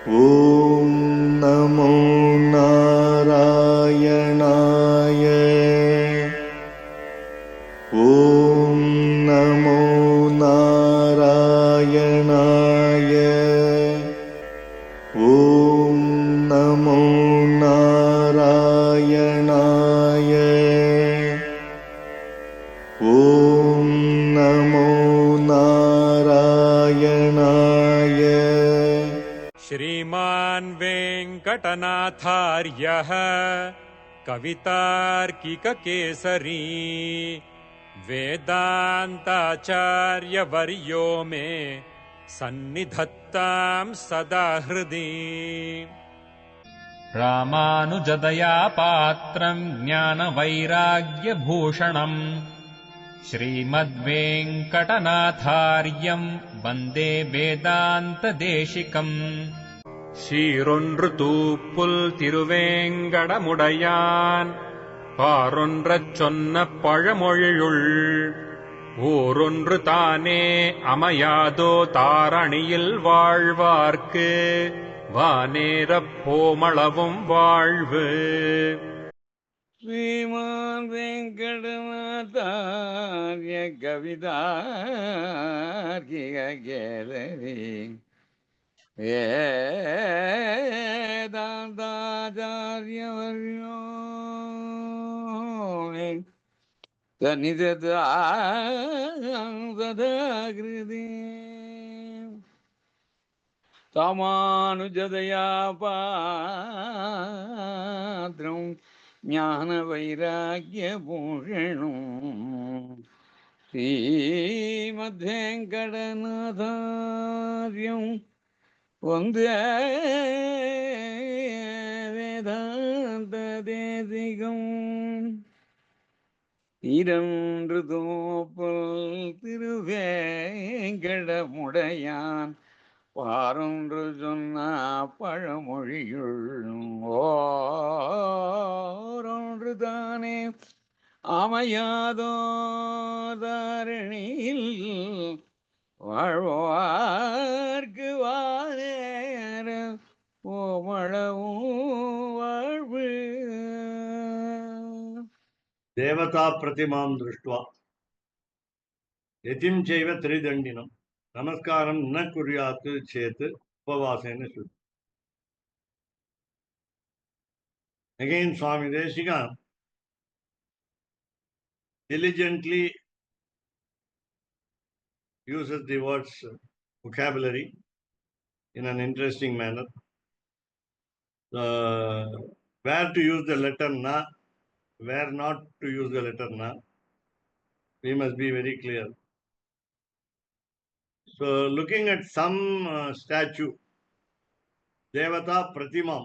ॐ नमो नारायणाय। ॐ नमो नारायणाय। ॐ नमो नारायणाय। ॐ नमो नारायणाय। श्रीमान् वेङ्कटनाथार्यः कवितार्किककेसरी वेदान्ताचार्यवर्यो मे सन्निधत्तां सदा हृदि। रामानुजदया पात्रम् ज्ञानवैराग्यभूषणम् श्रीमद्वेङ्कटनाथार्यम् वन्दे वेदान्तदेशिकम्। சீரொன்று தூப்புல் திருவேங்கடமுடையான் பாரொன்றச் சொன்ன பழமொழியுள் ஊரொன்று தானே அமையாதோ தாரணியில் வாழ்வார்க்கு வானேரப் போமளவும் வாழ்வு. ஸ்ரீமான் வெங்கடநாதார்ய கவிதார்க்கிக கேசரி வேதாந்தாச்சார்யவர்யோ சதாகிருதி ராமானுஜதயா பாத்ரம் ஞானவைராக்யபூஷணம் ஸ்ரீமத்வேங்கடநாதார்யம் வந்தே வேதாந்ததேசிகம். இரண்டு தோப்பல் திருவேங்கடமுடையான் பாரொன்று சொன்ன பழமொழியுள் ஓரொன்று தானே அமையாதோ தாரணியில் வாழ்வார்க்கு வாரேர ஓமளவும் வாழ்வு. देवता प्रतिमां दृष्ट्वा यतिं चैव त्रिदण्डिनं नमस्कारं न कुर्यात् चेत् उपवासेन शुद्धि. Again, Swami Deshika diligently uses the words vocabulary in an interesting manner. Where to use the letter na, where not to use the letter na, we must be very clear. So, looking at some statue, Devata Pratimam,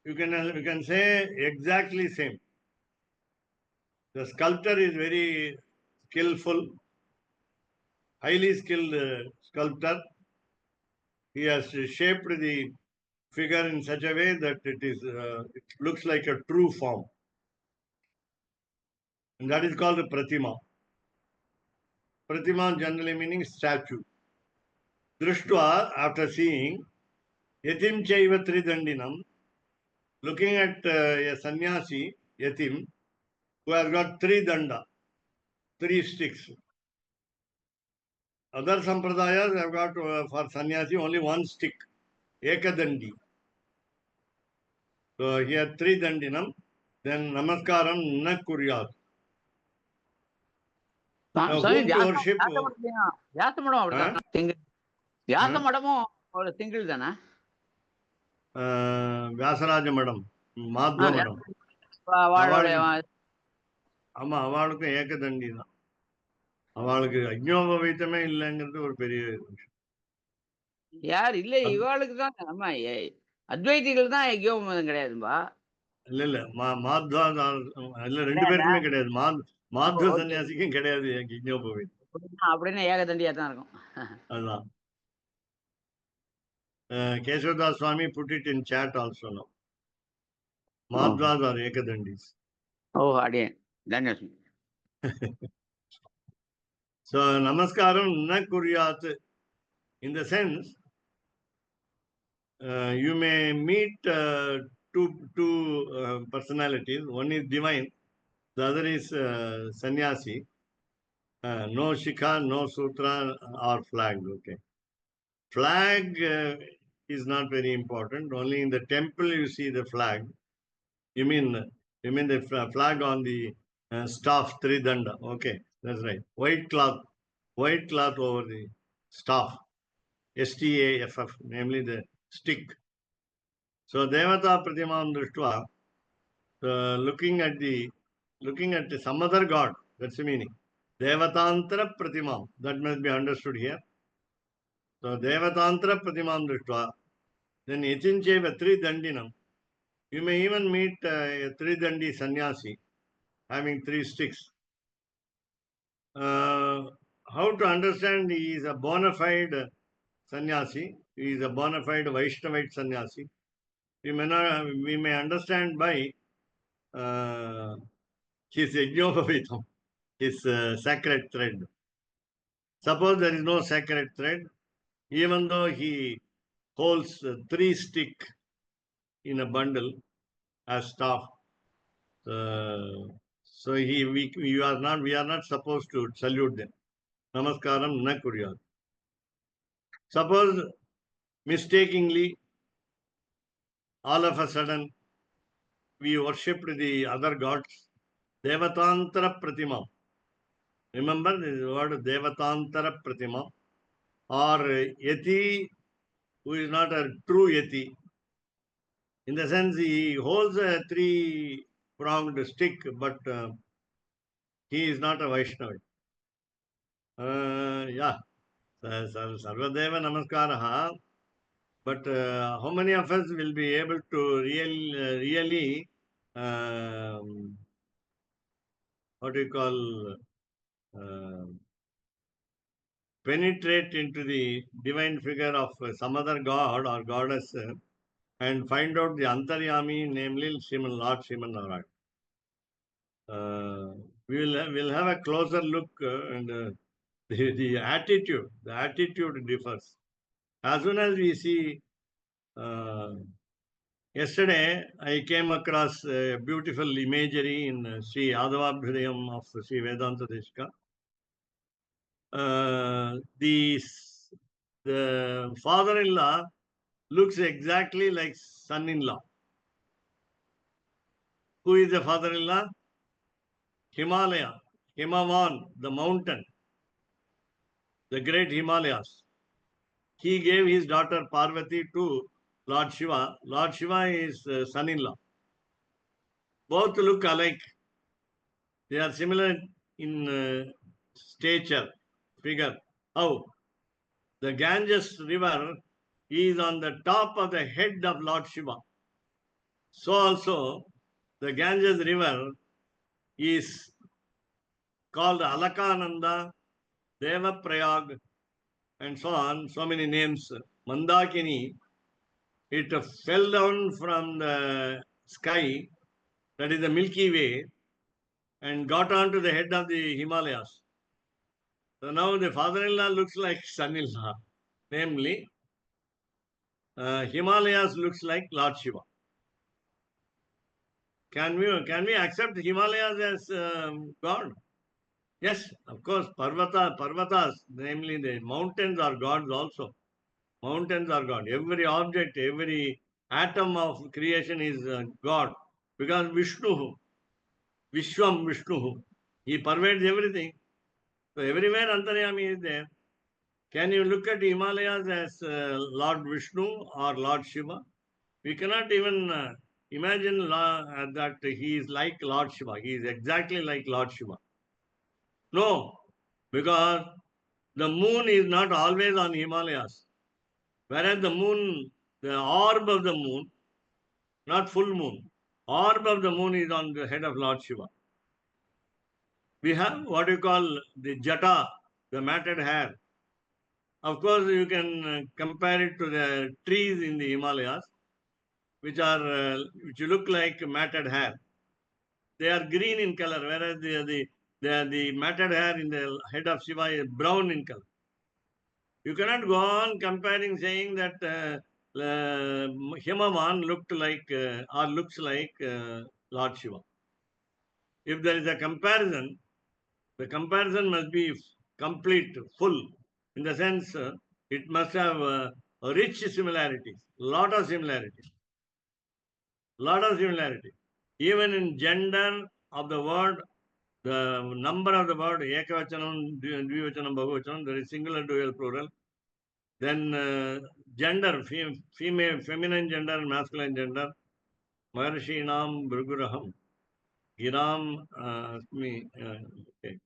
you can say exactly same. The sculptor is very skillful, highly skilled sculptor. He has shaped the figure in such a way that it looks like a true form. And that is called a pratima. Pratima generally meaning statue. Drishtva, after seeing, yatim chaiva tridandinam, looking at a sannyasi, yatim, who has got three danda, three sticks. Other sampradayas have got for sannyasi only one stick, ekadandi. So here three dandinam, then namaskaram na kuryat. Vyasa மடம் அப்படிதான் single. Vyasa மடமும் ஒரு single தானே? வியாசராஜ மடம், மாத்வ மடம். ஆமா, அவளுக்கும் ஏகதண்டி தான். அவளுக்கு அக்ஞோபவீதமே இல்லைங்கிறது ஒரு பெரிய விஷயம். யார் இல்ல, இவாளுக்கு தான். ஆமா, அத்வைதிகள் தான் யஜ்ஞோபவீதம் கிடையாதும்பா. இல்ல மாத்வா இல்ல, ரெண்டு பேருக்குமே கிடையாது. மாத்வ சன்னியாசிக்கும் கிடையாது யஜ்ஞோபவீதம். அப்படின்னா ஏகதண்டியா தான் இருக்கும். அதுதான். Keshavdas Swami put it in chat also now. Madhvas are ekadandis. Oh, again. Dhanyasu. So, namaskaram na kuryat, in the sense, you may meet two personalities. One is divine, the other is sannyasi. No shikha, no sutra or flag. Okay. Flag is not very important. Only in the temple you see the flag. You mean the flag on the staff, tridanda. Okay, that's right. White cloth over the staff. STAFF, namely the stick. So Devata Pratimam Drishtva, looking at some other god. That's the meaning. Devatantara Pratimam. That must be understood here. So Devatantara Pratimam Drishtva. Then Yatincheva Tridandinam. You may even meet a Tridandi sannyasi having three sticks. How to understand he is a bona fide sannyasi, he is a bona fide Vaishnavite sannyasi. We may understand by his yajnopavitam, his sacred thread. Suppose there is no sacred thread, even though he holds three stick in a bundle as staff. So we are not supposed to salute them. Namaskaram na kuryat. Suppose mistakenly, all of a sudden, we worshipped the other gods. Devatantara Pratima. Remember the word Devatantara Pratima. Or Yeti, who is not a true Yeti. In the sense, he holds a three-pronged stick, but he is not a Vaishnava. Yeah. Sarvadeva Namaskaraha. But how many of us will be able to really what do you call, penetrate into the divine figure of some other god or goddess and find out the Antaryami, namely Lord Sriman Narayan. We'll have a closer look and the attitude differs. As soon as we see, yesterday I came across beautiful imagery in Sri Adavabhridayam of Sri Vedanta Deshika. The father-in-law looks exactly like son-in-law. Who is the father-in-law? Himalaya, Himavan, the mountain, the great Himalayas. He gave his daughter Parvati to Lord Shiva. Lord Shiva is son-in-law. Both look alike. They are similar in stature, figure. How? The Ganges river is on the top of the head of Lord Shiva. So also, the Ganges river is called Alakananda, Devaprayag, and so on, so many names. Mandakini, it fell down from the sky, that is the Milky Way, and got onto the head of the Himalayas. So now the father-in-law looks like son-in-law. Namely, Himalayas looks like Lord Shiva. Can we accept Himalayas as God? Yes, of course, Parvatas, namely the mountains are gods also. Mountains are God. Every object, every atom of creation is God. Because Vishnu, Vishwam Vishnu, he pervades everything. So everywhere Antaryami is there. Can you look at Himalayas as Lord Vishnu or Lord Shiva? We cannot even imagine that he is like Lord Shiva. He is exactly like Lord Shiva. No, because the moon is not always on Himalayas. Whereas the moon, the orb of the moon, not full moon, orb of the moon is on the head of Lord Shiva. We have what you call the jata, the matted hair. Of course, you can compare it to the trees in the Himalayas, which look like matted hair. They are green in color, whereas the matted hair in the head of Shiva is brown in color. You cannot go on comparing, saying that Himavan looked like or looks like Lord Shiva. If there is a comparison, the comparison must be complete, full, in the sense it must have rich similarities, lot of similarities, lot of similarities. Even in gender of the word, the number of the word, ekavachanam, dvivachanam, bahuvachanam, there is singular, dual, plural. Then gender, female, feminine gender, masculine gender. Maharshinam Bhriguraham. Giram, okay.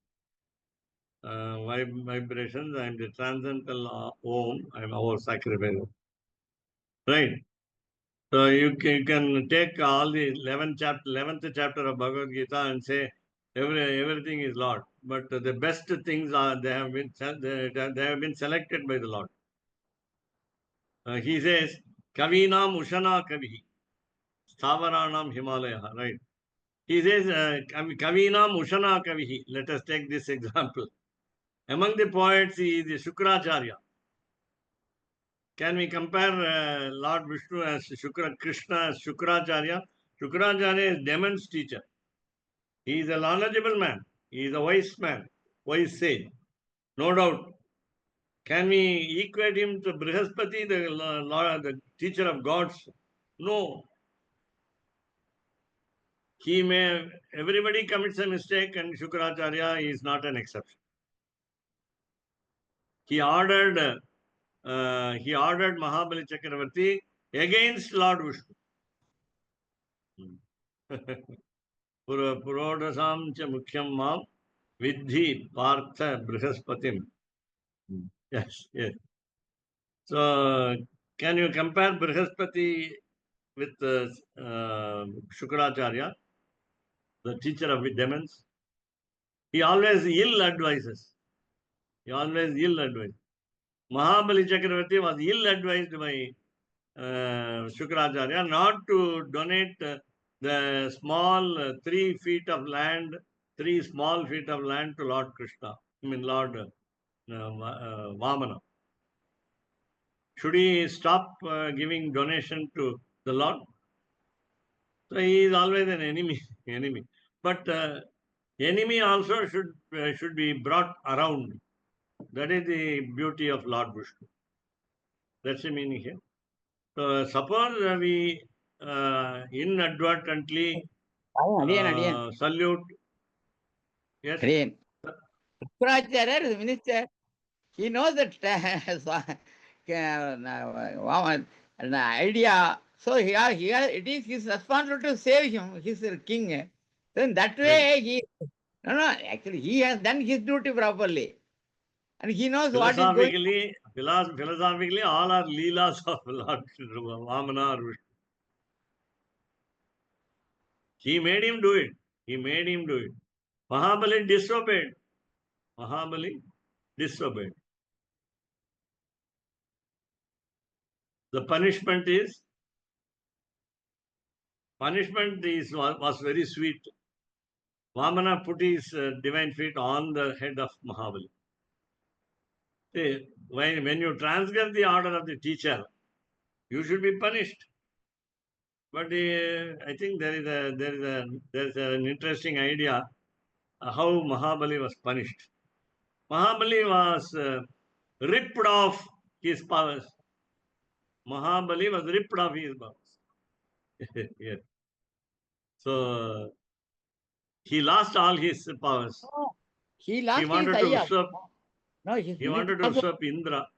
Vibrations and the transcendental Om, I am our sacrifice. Right. So you can take all the 11th chapter of Bhagavad Gita and say everything is Lord. But the best things are they have been selected by the Lord. He says, Kavinam Ushana Kavihi, Stavaranam Himalaya, right? He says, Kavinam Ushana Kavihi. Let us take this example. Among the poets, he is the Shukracharya. Can we compare Lord Vishnu as Krishna as Shukracharya? Shukracharya is Demon's teacher. He is a knowledgeable man. He is a wise man, wise sage. No doubt. Can we equate him to Brihaspati, the teacher of gods? No. Everybody commits a mistake, and Shukracharya is not an exception. He ordered Mahabali Chakravarti against Lord Vishnu. Purodasam cha mukhyam mam vidhi partha brihaspatim. Yes, yes. So, can you compare Brihaspati with Shukracharya, the teacher of demons? He always ill advises. Mahabali Chakravarti was ill advised by Shukracharya not to donate the small 3 feet of land, 3 small feet of land to Lord Krishna, Lord Vamana. Should he stop giving donation to the Lord? So he is always an enemy. But enemy also should be brought around. That is the beauty of Lord Vishnu. That's the meaning here. So suppose we inadvertently salute. Yes. Again. Shukracharya is the minister. He knows that an idea. So it is his responsibility to save him. He's the king. Then that way actually he has done his duty properly. And he knows what is going on. Philosophically, all are leelas of Lord Vamana or Vishnu. He made him do it. Mahabali disobeyed. The punishment was very sweet. Vamana put his divine feet on the head of Mahabali. See, when you transgress the order of the teacher, you should be punished. But I think there is an interesting idea how Mahabali was punished. Mahabali was ripped off his powers. Yes. So he lost all his powers. No, he lost He wanted his to eye. usurp. No, He wanted to usurp Indra.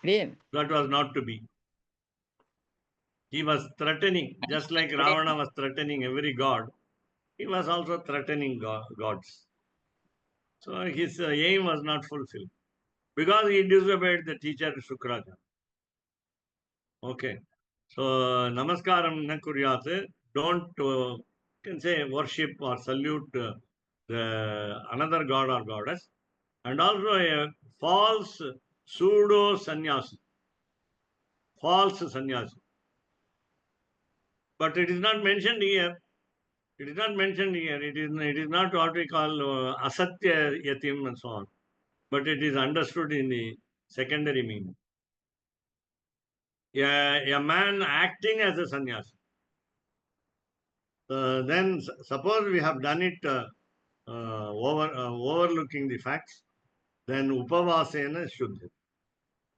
Again. That was not to be. He was threatening, just like Ravana was threatening every god. He was also threatening gods. So his aim was not fulfilled because he disobeyed the teacher Shukracharya. Okay. So namaskaram na kuryat. Don't can say worship or salute the another god or goddess, and also a false pseudo sannyasi. But it is not mentioned here. It is not what we call asatya yatim and so on. But it is understood in the secondary meaning. a man acting as a sannyasi. Then suppose we have done it overlooking the facts, then upavasena shuddha.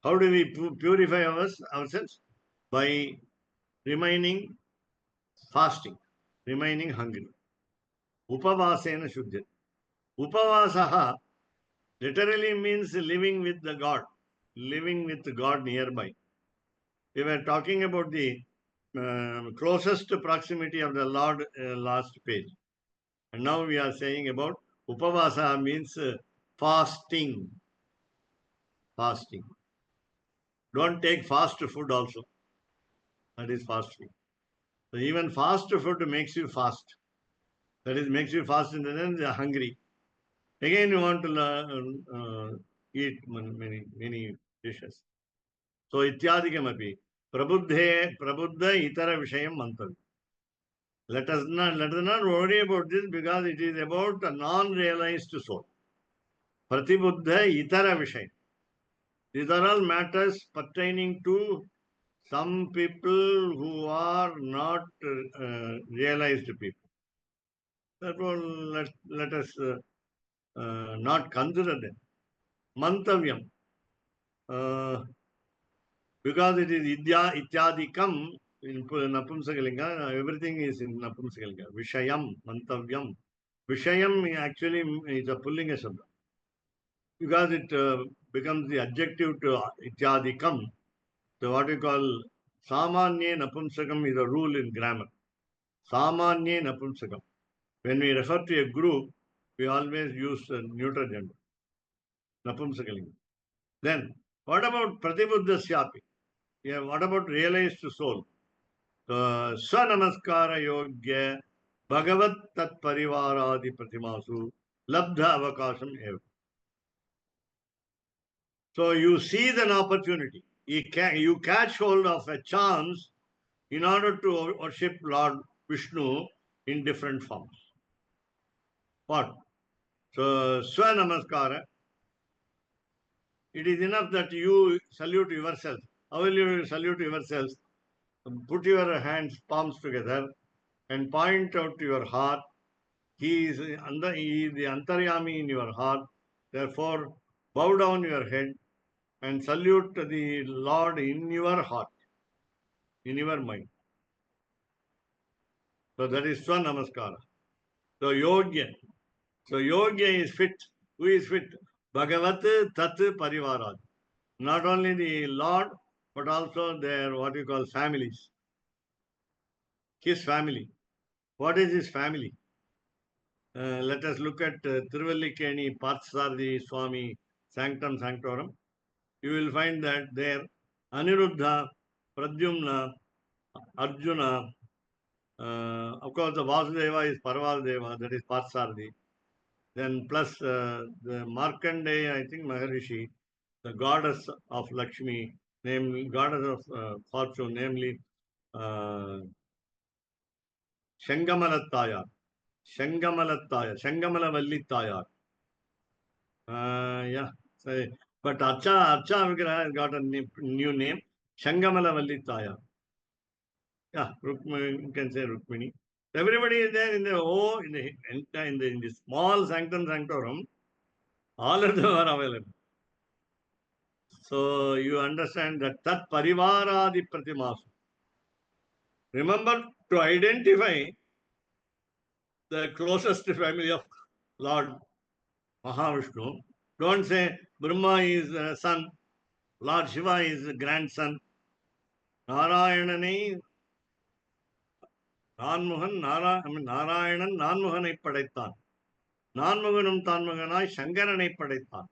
How do we purify ourselves? By remaining fasting, remaining hungry. Upavasena shuddha. Upavasaha literally means living with the God, living with God nearby. We were talking about the closest proximity of the Lord last page. And now we are saying about Upavasa means fasting. Fasting. Don't take fast food also. That is fasting. So even fast food makes you fast. That is, makes you fast in the sense you are hungry. Again, you want to eat many dishes. So ityadikamapi. Prabuddha itara vishayam mantavi. Let us not worry about this because it is about a non-realized soul. Pratibuddha itara vishayam. These are all matters pertaining to some people who are not realized people. Therefore, let us not consider them. Mantavyam. Because it is ityadikam in Napumsakalinga, everything is in Napumsakalinga. Vishayam, Mantavyam. Vishayam actually is a pullinga shabda. Because it becomes the adjective to ityadikam. So what we call Samanya Napumsakam is a rule in grammar. Samanya Napumsakam. When we refer to a group, we always use neuter gender. Napumsakalinga. Then, what about Pratibuddhasyapi? Yeah, what about realized soul? Swanamaskara yogya bhagavat tat parivaradi pratimasu labdha avakasham eva. So you seize an opportunity. You catch hold of a chance in order to worship Lord Vishnu in different forms. What? So Swanamaskara, it is enough that you salute yourself. How will you salute yourself? Put your hands, palms together and point out to your heart. He is the Antaryami in your heart. Therefore, bow down your head and salute the Lord in your heart, in your mind. So that is Swanamaskara. So Yogya. So Yogya is fit. Who is fit? Bhagavat Tat Parivarad. Not only the Lord, but also their what you call families. His family. What is his family? Let us look at Tiruvallikeni Parthasarathi Swami Sanctum Sanctorum. You will find that there Aniruddha, Pradyumna, Arjuna, of course the Vasudeva is Parvadeva, that is Parthasarathi. Then plus the Markandeya, I think Maharishi, the goddess of Lakshmi, namely goddess of fortune, namely Shangamalattaya, Shangamalavalli yeah, sorry. But Archa Vigraha has got a new name, Shangamalavalli Yeah, Rukmini, you can say Rukmini. Everybody is there in the small sanctum sanctorum. All of them are available. So you understand that Tat Parivaradi Pratimasu. Remember to identify the closest family of Lord Mahavishnu. Don't say Brahma is son, Lord Shiva is grandson. நாராயணனை நாராயணன் நான்முகனை படைத்தான். நான்முகனும் தான்முகனாய் சங்கரனை படைத்தான்.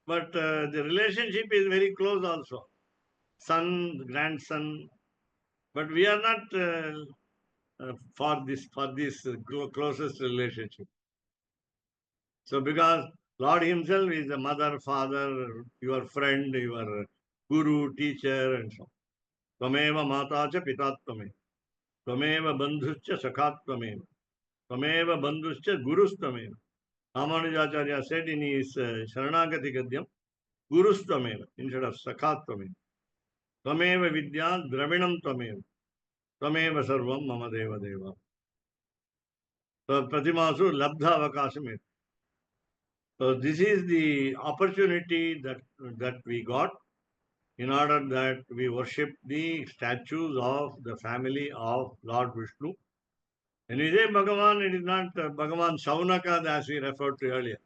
But the relationship is very close also. Son, grandson. But we are not for this closest relationship. So because Lord himself is a mother, father, your friend, your guru, teacher, and so on. Tvameva matacha pitattvame. Tvameva bandhuscha sakhattvame. Tvameva bandhuscha gurustvame. Ramanujacharya said in his Sharanagati Gadyam, Gurustvameva instead of Sakhatvameva. Tvameva Vidya Dravinam Tvameva. Tvameva Sarvam Mama Deva Deva. So Pratimasu Labdha Avakasham. So this is the opportunity that we got in order that we worship the statues of the family of Lord Vishnu. When we say Bhagavan, it is not Bhagavan Shaunaka as we referred to earlier.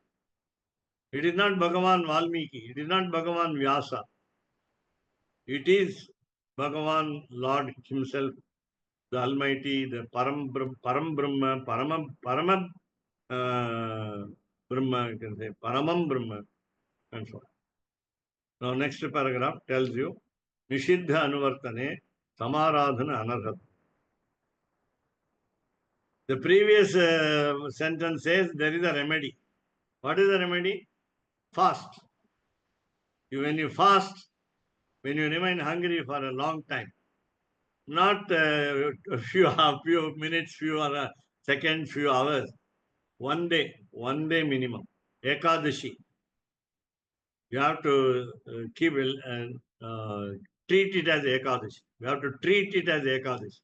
It is not Bhagavan Valmiki. It is not Bhagavan Vyasa. It is Bhagavan Lord Himself, the Almighty, the Param Brahma, Parama Brahma, you can say, Paramam Brahma, and so on. Now, next paragraph tells you, Nishiddha Anuvartane, Samaradhana Anarhat. The previous sentence says there is a remedy. What is the remedy? Fast. When you fast, when you remain hungry for a long time, not a few minutes, few seconds, few hours, one day minimum. Ekadashi. You have to keep treat it as Ekadashi. You have to treat it as Ekadashi.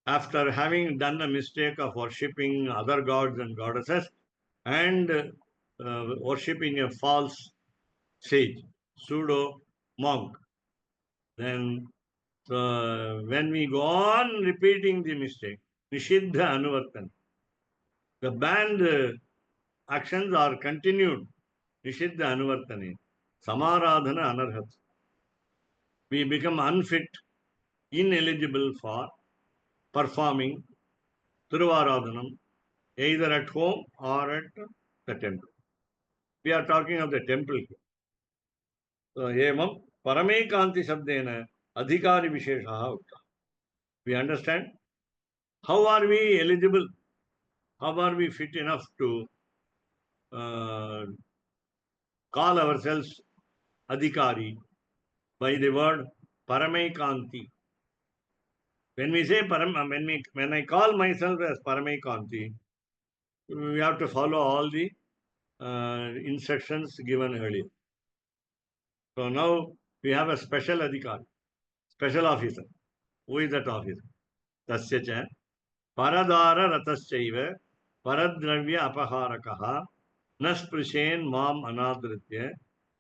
After having done a mistake of worshipping other gods and goddesses and worshipping a false sage, pseudo monk, then when we go on repeating the mistake, Nishiddha Anuvartan, the banned actions are continued. Nishiddha Anuvartane, Samaradhana Anarhat. We become unfit, ineligible for performing Thiruvaradhanam, either at home or at the temple. We are talking of the temple here. So, evam Paramekanti Shabdena Adhikari Visheshaha Ukta. We understand how are we eligible? How are we fit enough to call ourselves Adhikari by the word Paramekanti? When we say when I call myself as Paramekanti, we have to follow all the instructions given earlier. So now we have a special adhikari, special officer. Who is that officer? Tasya cha paradara rataschaiva paradravya apaharakaha nasprishen mam anadritya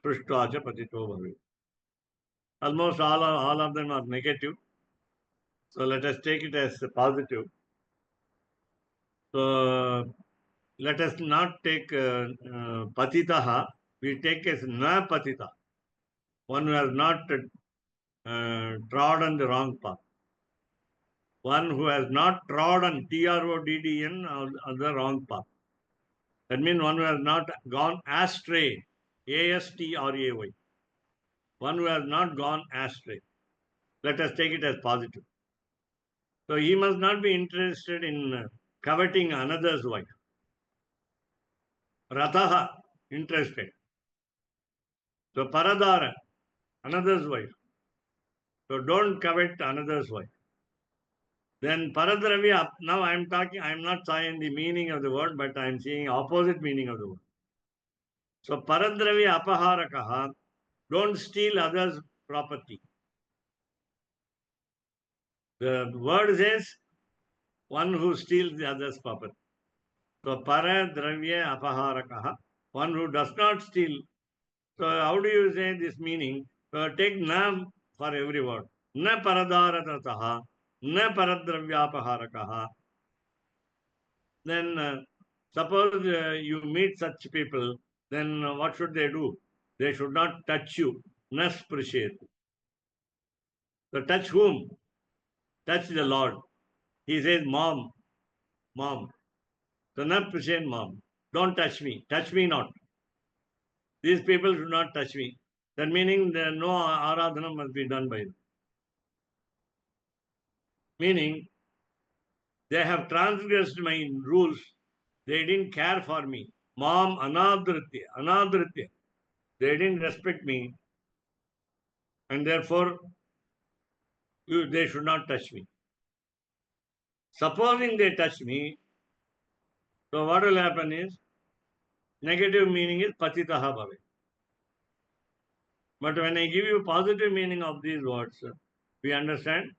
prishtvacha patito bhavi. Almost all of them are negative. So let us take it as positive. So let us not take patitaha. We take as na patita. One who has not trodden the wrong path. One who has not trodden, Trodden, on the wrong path. That means one who has not gone astray, Astray. One who has not gone astray. Let us take it as positive. So he must not be interested in coveting another's wife. Rataha, interested. So Paradara, another's wife. So don't covet another's wife. Then Paradravya, now I am not saying the meaning of the word, but I am seeing opposite meaning of the word. So Paradravya Apaharakaha, don't steal others' property. The word says one who steals the other's property. So Paradravya Apaharakaha, one who does not steal. So how do you say this meaning? So take na for every word. Na Paradaratataha, na Paradravya Apaharakaha. Then suppose you meet such people, then what should they do? They should not touch you. Na sprishet. So touch whom? Touch the Lord. He says, Mom. So not present Mom. Don't touch me. Touch me not. These people should not touch me. That meaning no aradhana must be done by them. Meaning they have transgressed my rules. They didn't care for me. Mom anadritya. They didn't respect me. And therefore they should not touch me. Supposing they touch me, so what will happen is, negative meaning is patitaha bhave. But when I give you positive meaning of these words, we understand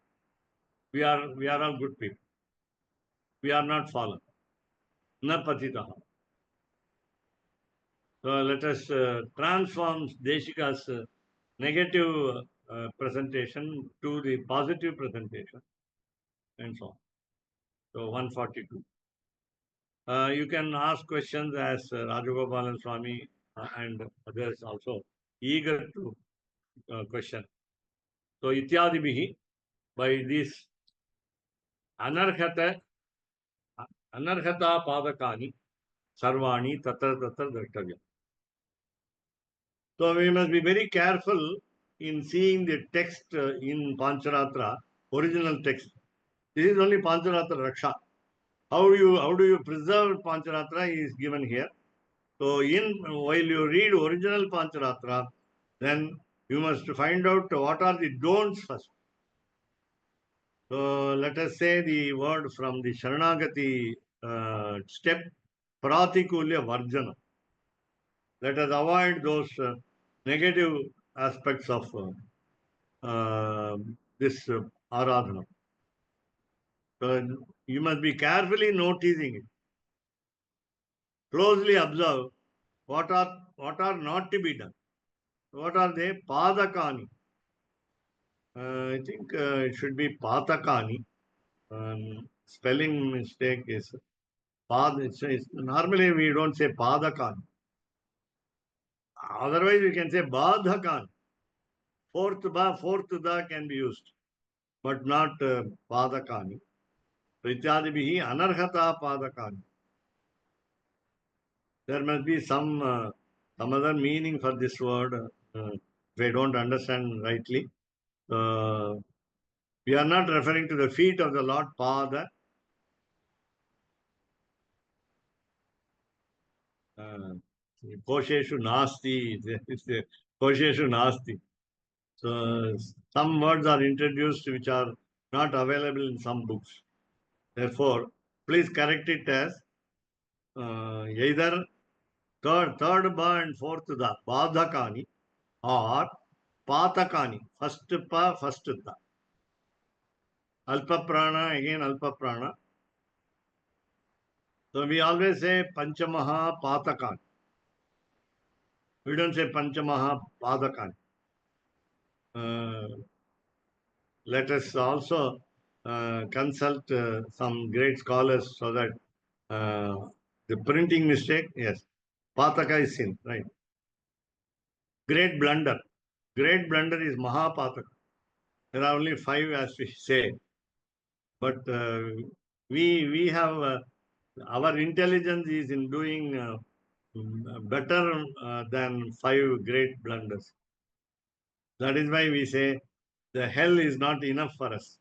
we are all good people. We are not fallen. Na patitaha. So let us transform Deshika's negative presentation to the positive presentation and so on. So 142. You can ask questions as Rajagopalan Swami and others also eager to question. So Ityadibihi, by this anarhata padakani sarvani tatra tatra draktavya. So we must be very careful in seeing the text in Pancaratra, original text. This is only Pancaratra Raksa. How do you preserve Pancaratra is given here. So while you read original Pancaratra, then you must find out what are the don'ts first. So let us say the word from the Sharanagati step, Pratikulya Varjana. Let us avoid those negative aspects of this Aradhana. So you must be carefully noticing it. Closely observe what are not to be done. What are they? Padakani. I think it should be Patakani. Spelling mistake is Pad. Normally we don't say Padakani. Otherwise we can say Badhakan. Fourth da can be used, but not Padakani. Prityadibihi anarhata Padakani. There must be some other meaning for this word. If I don't understand rightly, we are not referring to the feet of the Lord Pada. Kosheshu nasti. Kosheshu nasti. So some words are introduced which are not available in some books. Therefore, please correct it as either third ba and fourth da, badhakani, or patakani, first pa, first da. Alpa prana, again alpa prana. So we always say panchamaha patakani. We don't say panchamaha padakani. Let us also consult some great scholars so that the printing mistake, yes, pataka is sin, right? Great blunder. Great blunder is mahapataka. There are only 5 as we say. But we have, our intelligence is in doing better than 5 great blunders. That is why we say the hell is not enough for us.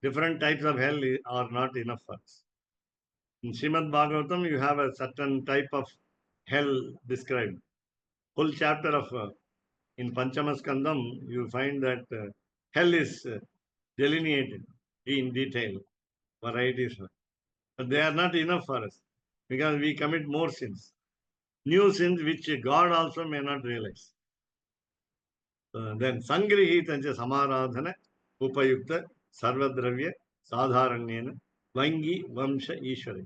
Different types of hell are not enough for us. In Srimad Bhagavatam, you have a certain type of hell described. Whole chapter of in Panchamaskandam, you find that hell is delineated in detail, varieties. But they are not enough for us because we commit more sins. New sins which God also may not realize. Then Sangrihitanja Samaradhana Upayukta Sarvadravya Sadharanyena Vangi Vamsha Ishwari.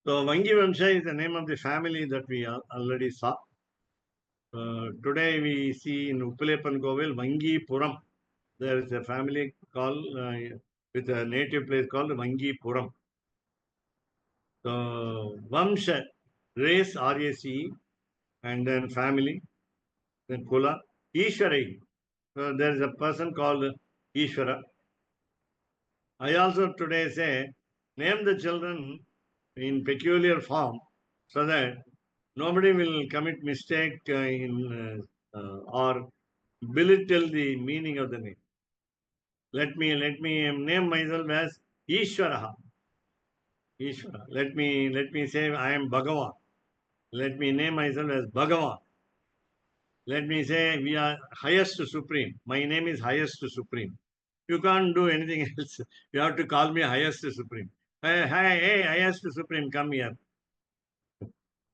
So Vangi Vamsha is the name of the family that we already saw. Today we see in Upalepan Govil Vangi Puram. There is a family called with a native place called Vangi Puram. So Vamsha, race, RACE, and then family, then Kula, Ishwarai. So there is a person called Ishwara. I also today say, name the children in peculiar form so that nobody will commit mistake or belittle the meaning of the name. Let me name myself as Ishwara. Ishwara. Let me say I am Bhagavan. Let me name myself as Bhagavan. Let me say we are highest supreme. My name is highest supreme. You can't do anything else. You have to call me highest supreme. Hey, highest supreme, come here.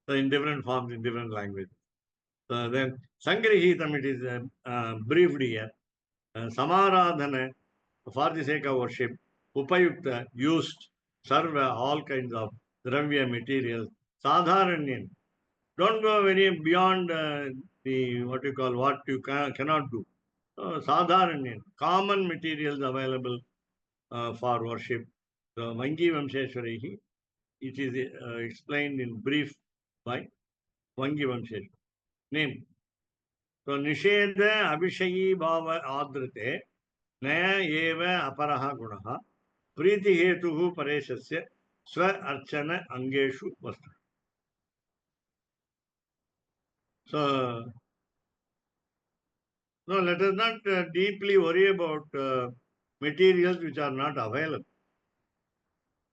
So in different forms, in different languages. Then Sangrihitam, it is briefed here. Samaradhana, for the sake of worship, Upayukta, used, serve all kinds of dravya materials. Sadharanyan, don't go very beyond the what you call what you cannot do. Sadharanyan, common materials available for worship. So Vangi Vamsheshwarihi, it is explained in brief by Vangi Vamsheshwari. Name. So Nisheda Abhishayi Bhava Adrite Naya Eva Aparaha Gunaha Priti Hetuhu Pareshasya Swa Archana Angeshu Vastu. So no, let us not deeply worry about materials which are not available.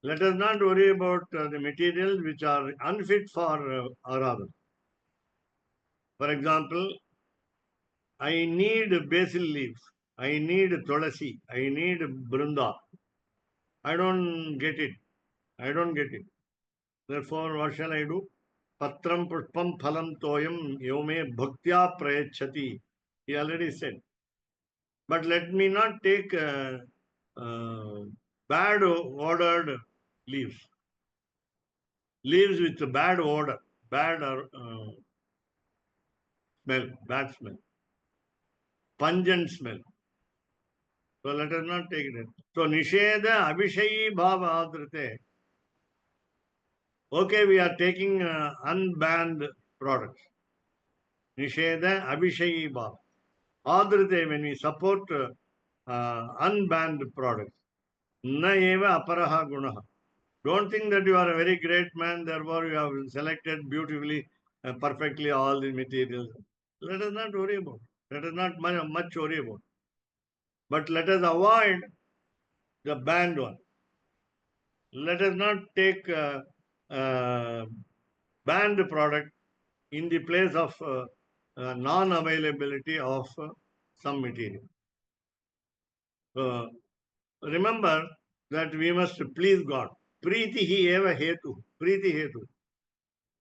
Let us not worry about the materials which are unfit for aradhana. For example, I need basil leaves, I need tulasi, I need brunda. I don't get it. I don't get it. Therefore, what shall I do? Patram pushpam phalam toyam yome bhaktya prayachati. He already said. But let me not take bad ordered leaves. Leaves with bad odor, bad smell, bad smell, pungent smell. So let us not take it. So Nisheda Abhishayi Bhava Adrite. Okay, we are taking unbanned products. Nisheda Abhishayi Bhava. Adrite, when we support unbanned products. Na eva aparaha gunaha. Don't think that you are a very great man, therefore you have selected beautifully, perfectly all the materials. Let us not worry about it. Let us not much worry about it. But let us avoid the banned one. Let us not take banned product in the place of non-availability of some material. Remember that we must please God. Priti hi eva hetu. Priti hetu.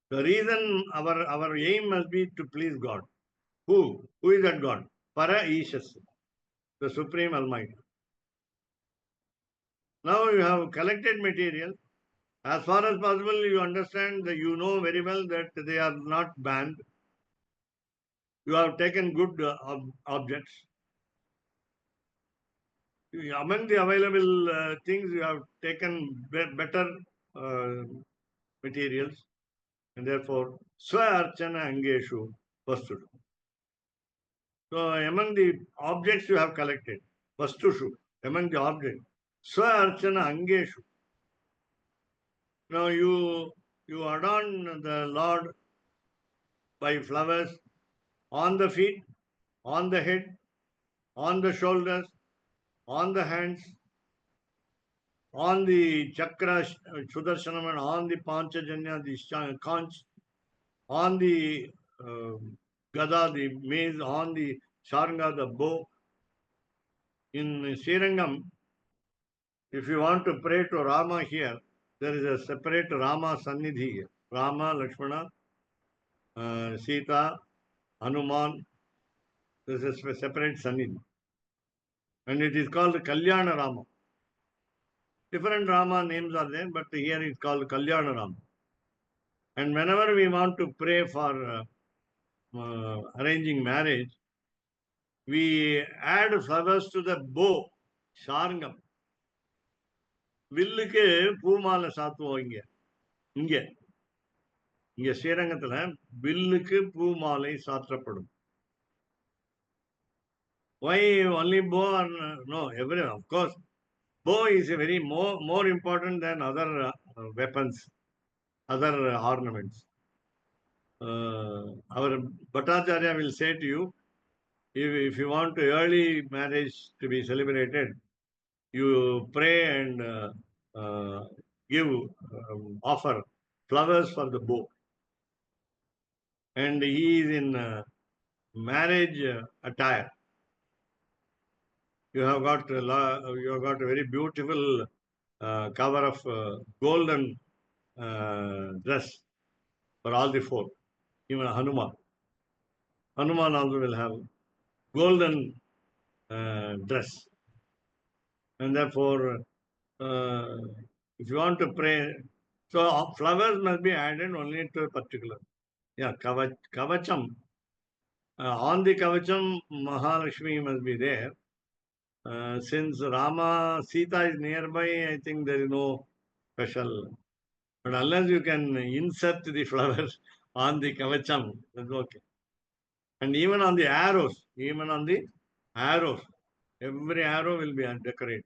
The reason our aim must be to please God. Who? Who is that God? Para Ishas, the Supreme Almighty. Now you have collected material. As far as possible, you understand that you know very well that they are not banned. You have taken good objects. Among the available things, you have taken better materials, and therefore, Swa Archana Angeshu Vastudu. So, among the objects you have collected, Vastushu, among the objects, Swa Archana Angeshu. Now, you adorn the Lord by flowers on the feet, on the head, on the shoulders, on the hands, on the chakra, Sudarshanam, and on the Panchajanya, the conch, on the Gada, the maze, on the Sharanga, the bow. In Srirangam, if you want to pray to Rama here, there is a separate Rama Sannidhi here. Rama, Lakshmana, Sita, Hanuman. There is a separate Sannidhi. And it is called Kalyana Rama. Different Rama names are there, but here it's called Kalyana Rama. And whenever we want to pray for arranging marriage, we add flowers to the bow, Sharangam. வில்லுக்கு பூமாலை சாத்துவோம் இங்க ஸ்ரீரங்கத்துல வில்லுக்கு பூமாலை சாற்றப்படும். Why only bow? No, everyone. Of course, bow is a very more important than other weapons, other ornaments. Our Bhattacharya will say to you, if you want early marriage to be celebrated, you pray and offer flowers for the bow. And he is in marriage attire. You have got a very beautiful cover of golden dress for all the four, even Hanuman. Hanuman also will have golden dress. And therefore, if you want to pray, so flowers must be added only to a particular. Yeah, kavacham. On the kavacham, Mahalakshmi must be there. Since Rama, Sita is nearby, I think there is no special. But unless you can insert the flowers on the kavacham, that's okay. And even on the arrows, every arrow will be decorated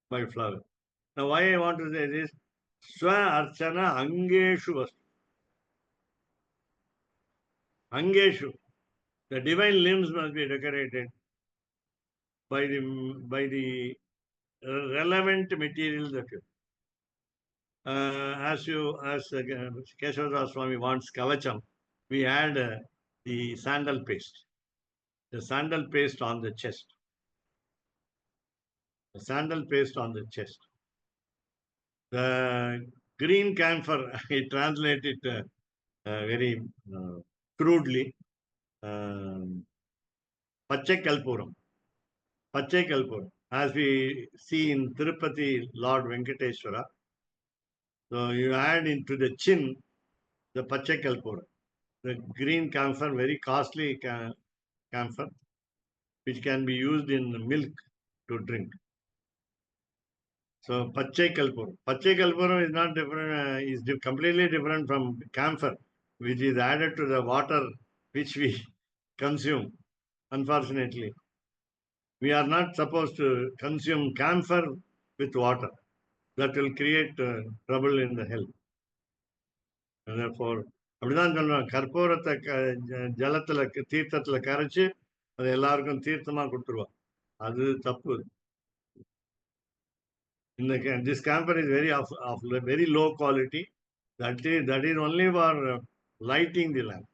by flower. Now, why I want to say this, Swa Archana Angeshu Vastu. Angeshu. The divine limbs must be decorated by the relevant materials that you. As Keshavdas Swami wants kavacham, we add the sandal paste. The sandal paste on the chest. The sandal paste on the chest. The green camphor, I translate it very crudely. Pachai Kalpuram. Pachai Kalpuram. As we see in Tirupati, Lord Venkateswara, so you add into the chin the Pachai Kalpuram. The green camphor, very costly camphor, which can be used in milk to drink. So Pachai Kalpuram. Pachai Kalpuram is not different, is completely different from camphor, which is added to the water which we consume. Unfortunately, we are not supposed to consume camphor with water. That will create trouble in the health. And therefore, அப்படிதான் சொல்றோம் கற்பூரத்தை ஜலத்துல தீர்த்தத்துல கரைச்சு அது எல்லாருக்கும் தீர்த்தமா கொடுத்துருவா அது தப்பு. This camphor is of very low quality. That is only for lighting the lamp.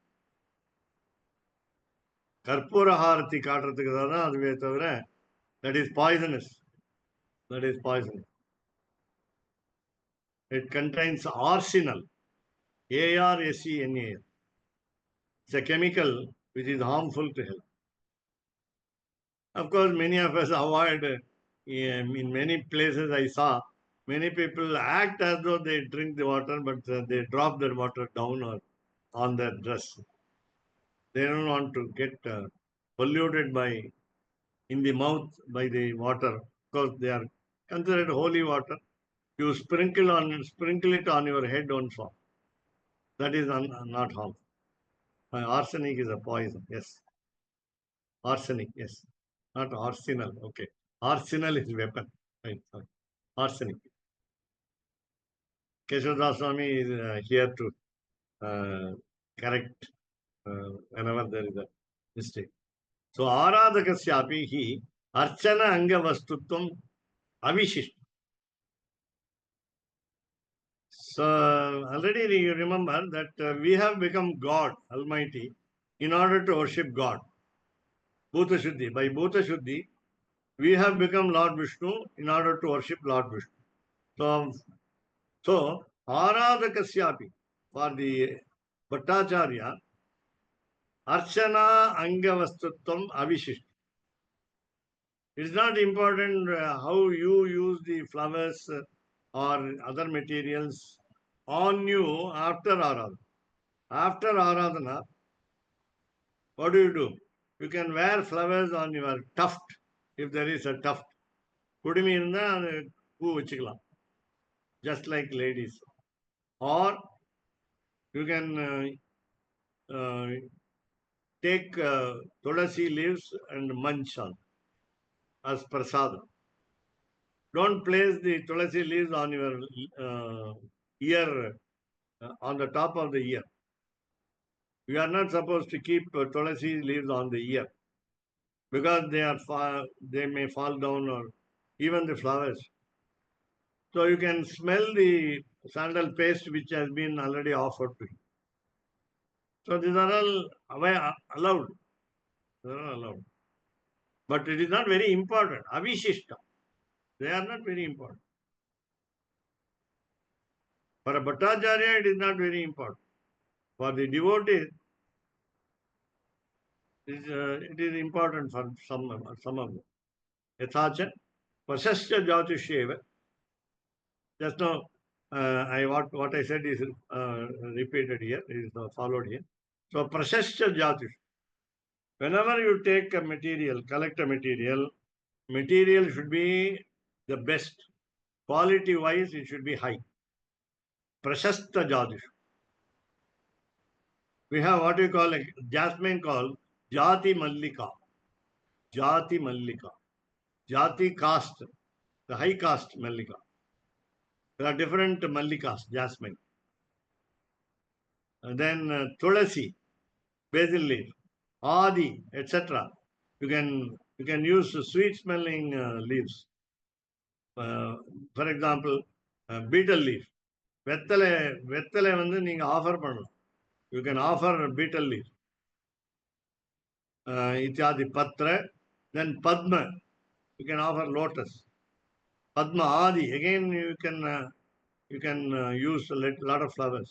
கற்பூர ஹாரத்தி காட்டுறதுக்கு தான் அதுவே தவிர that is poisonous. That is poisonous. It contains arsenal. ARSENAL. It's a chemical which is harmful to health. Of course, many of us avoid. In many places I saw, many people act as though they drink the water, but they drop that water down or on their dress. They don't want to get polluted in the mouth by the water, because they are considered holy water. You sprinkle it on your head also. That is not harmful. Arsenic is a poison. Yes. Arsenic. Yes. Not arsenal. Okay. Arsenal is weapon. Right. Sorry. Arsenic. Keshavdas Swami is here to correct whenever there is a mistake. So, Aradhakasyapi hi Archana Anga Vastutvam Avishishta. So, already you remember that we have become God Almighty in order to worship God. Bhuta Shuddhi. By Bhuta Shuddhi, we have become Lord Vishnu in order to worship Lord Vishnu. So Aradhakasyapi, for the Bhattacharya, Archana Angavastutvam Avishishta. It is not important how you use the flowers or other materials on you after Aradhana. After Aradhana, what do? You can wear flowers on your tuft, if there is a tuft. Kudimi irundha பூ வச்சுக்கலாம், just like ladies. Or you can take tulasi leaves and munch on as prasada. Don't place the tulasi leaves on your ear, on the top of the ear. You are not supposed to keep tulasi leaves on the ear, because they may fall down, or even the flowers. So you can smell the sandal paste which has been already offered to you. So these are all allowed. They are allowed. But it is not very important. Avishishta. They are not very important. For a Bhattacharya, it is not very important. For the devotees, It is important for some of them. Yathacha prashasya jyotishyeva. Just now, what I said is repeated here, is followed here. So prashasya jyotish. Whenever you take a material, collect a material should be the best. Quality wise, it should be high. Prashasta jyotish. We have what we call a jasmine called Jati Mallika. Jati Mallika. Jati caste, the high caste Mallika. There are different Mallikas, jasmine. And then Tulasi, basil leaf, Adi, etc. You can use sweet smelling leaves. For example, betel leaf. வெத்தலை வந்து நீங்க offer பண்ணலாம். You can offer betel leaf. Ityadi patra. Then Padma. You can offer lotus. Padma Adi. Again, you can use a lot of flowers.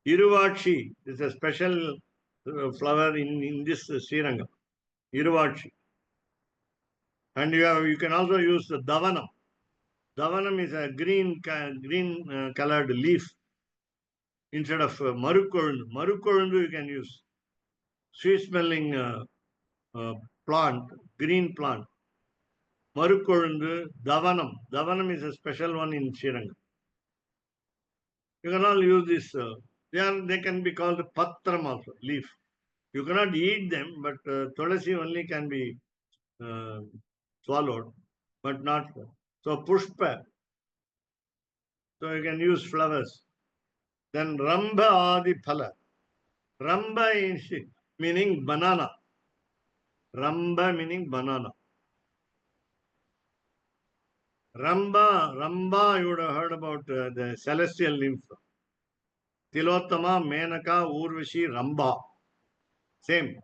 Iruvachi is a special flower in this Srirangam. Iruvachi. And you can also use the Davanam. Davanam is a green colored leaf instead of Marukolundu. Marukolundu you can use. Sweet smelling plant, green plant. Marukolundu, Davanam. Davanam is a special one in Srirangam. You can all use this. They can be called patram also, leaf. You cannot eat them, but tulasi only can be swallowed, but not. So pushpa. So you can use flowers. Then ramba adi phala. Ramba is meaning banana. Ramba meaning banana. Ramba, you would have heard about the celestial nymph. Tilottama, Menaka, Urvashi, Ramba. Same.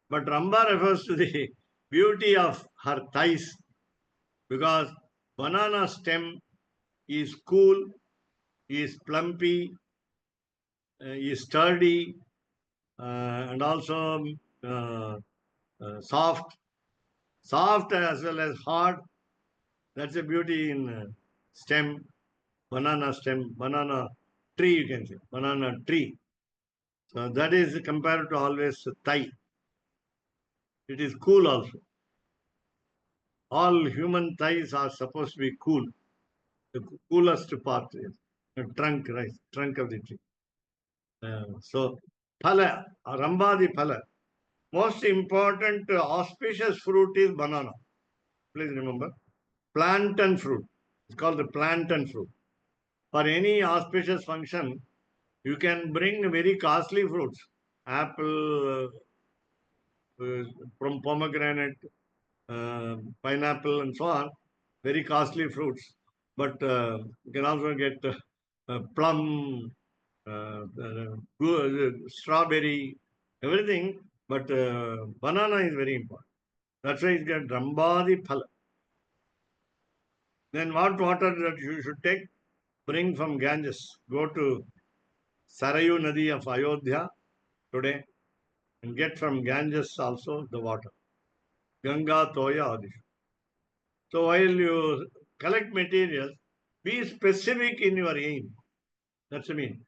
But Ramba refers to the beauty of her thighs, because banana stem is cool, is plumpy, is sturdy, and also soft. Soft as well as hard. That's a beauty in stem, banana stem, banana tree, you can say, banana tree. So that is compared to always thigh. It is cool also. All human thighs are supposed to be cool. The coolest part is the trunk, right? Trunk of the tree. So, phala, Rambadi phala. Most important auspicious fruit is banana. Please remember. Plantain fruit. It's called the plantain fruit. For any auspicious function, you can bring very costly fruits. Apple, from pomegranate, pineapple, and so on. Very costly fruits. But you can also get plum, strawberry, everything. But banana is very important. That's why it's got Rambadi phala. Then what water that you should take? Bring from Ganges. Go to Sarayu Nadi of Ayodhya today and get from Ganges also the water. Ganga Toya Adishu. So while you collect materials, be specific in your aim. That's the mean.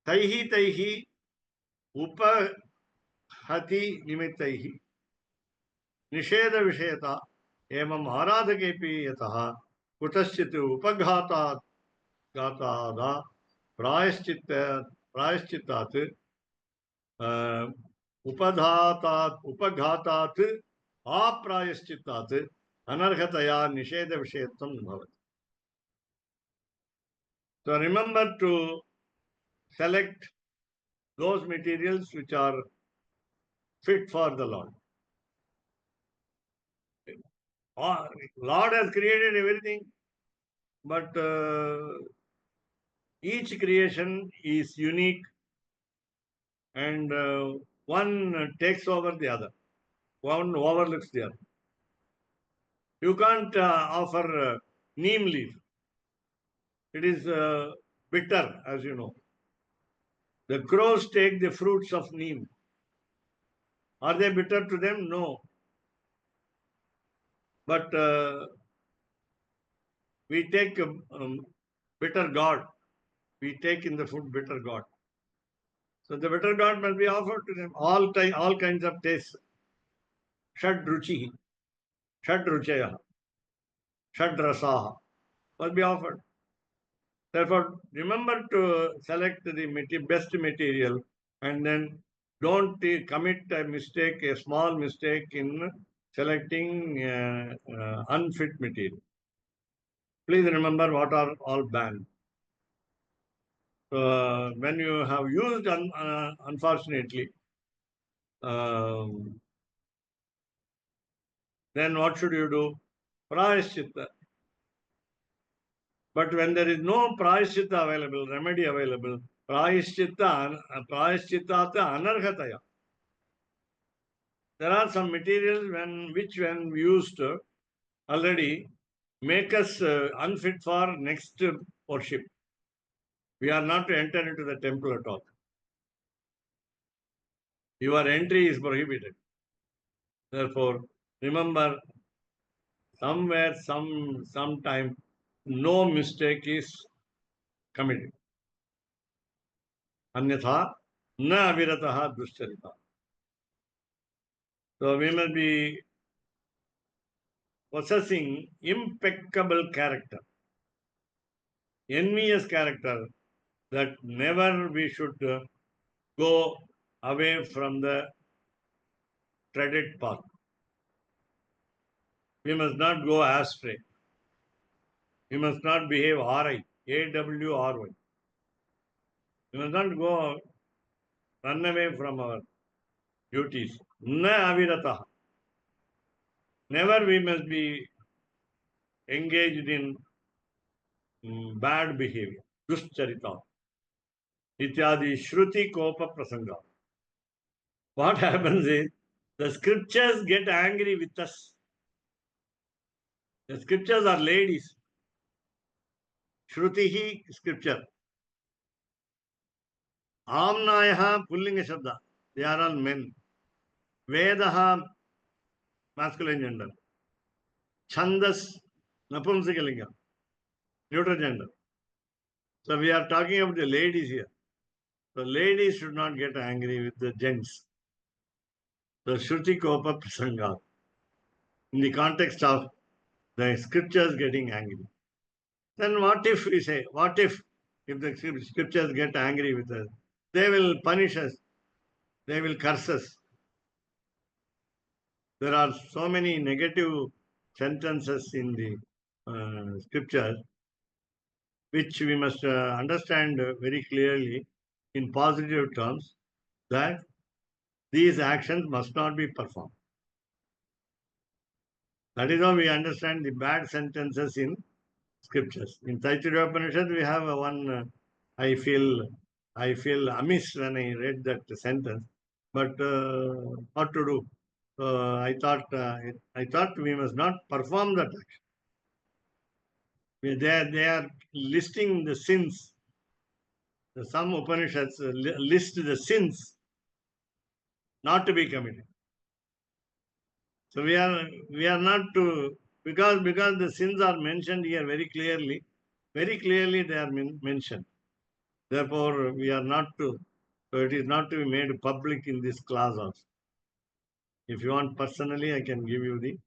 Taihi upahati nimittaihi nisheda vishayata evam aradhakepi yataha kutaschit upaghatat gatada प्रायश्चित्तात उपघातात अप्रायश्चित्तात अनर्हतया निषेध विषयत्वं भवति. So remember to select those materials which are fit for the Lord. Lord has created everything, but each creation is unique, and one takes over the other. One overlooks the other. You can't offer neem leaf. It is bitter, as you know. The crows take the fruits of neem. Are they bitter to them? No. But we take bitter God. We take in the food bitter God. So the bitter God must be offered to them. All kinds of tastes. Shad ruchi, shad ruchaya, shad rasaha must be offered. Therefore, remember to select the best material and then don't commit a mistake, a small mistake in selecting unfit material. Please remember what are all banned. When you have used, unfortunately, then what should you do? Prayaschitta. But when there is no prayaschitta available, remedy available, prayaschitta anarhataya. There are some materials when used already make us unfit for next worship. We are not to enter into the temple at all. Your entry is prohibited. Therefore, remember, somewhere, sometime, no mistake is committed. Anyatha, na avirataha duscharita. So we must be possessing impeccable character, envious character, that never we should go away from the treaded path. We must not go astray. We must not behave RI, AWRY. We must not go run away from our duties. Na avirataha. Never we must be engaged in bad behavior. Duscharita. Ityadi Shruti Kopa Prasanga. What happens is the scriptures get angry with us. The scriptures are ladies. Shrutihi scripture. Amnayaha Pullinga Shabda. They are all men. Vedaha masculine gender. Chandas Napumsakalinga. Neutral gender. So we are talking about the ladies here. The ladies should not get angry with the gents. The Shruti Kopa Prasanga. In the context of the scriptures getting angry. Then what if we say, what if the scriptures get angry with us? They will punish us. They will curse us. There are so many negative sentences in the scriptures which we must understand very clearly in positive terms, that these actions must not be performed. That is how we understand the bad sentences in scriptures. In Taittiriya Upanishad, we have one. I feel amiss when I read that sentence, but what to do? I thought we must not perform that action. They are listing the sins. Some Upanishads list the sins not to be committed. So we are not to, because the sins are mentioned here very clearly. Very clearly they are mentioned. Therefore, we are not to. So it is not to be made public in this class also. If you want personally, I can give you the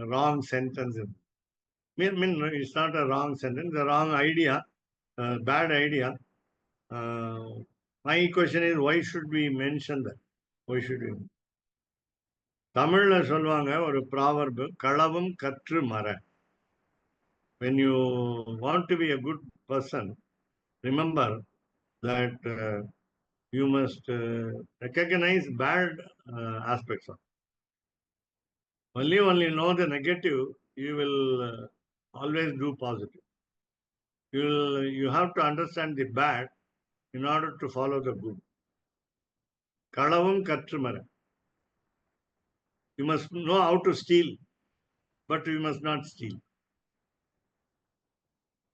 wrong sentence. It's not a wrong sentence, the wrong idea, bad idea. My question is, why should we mention that? Why should we? தமிழ்ல சொல்லுவாங்க ஒரு proverb, களவும் கற்று மற. When you want to be a good person, remember that you must recognize bad aspects of it. Only know the negative, you will always do positive. You have to understand the bad in order to follow the good. Kalavum Katrimara. You must know how to steal, but you must not steal.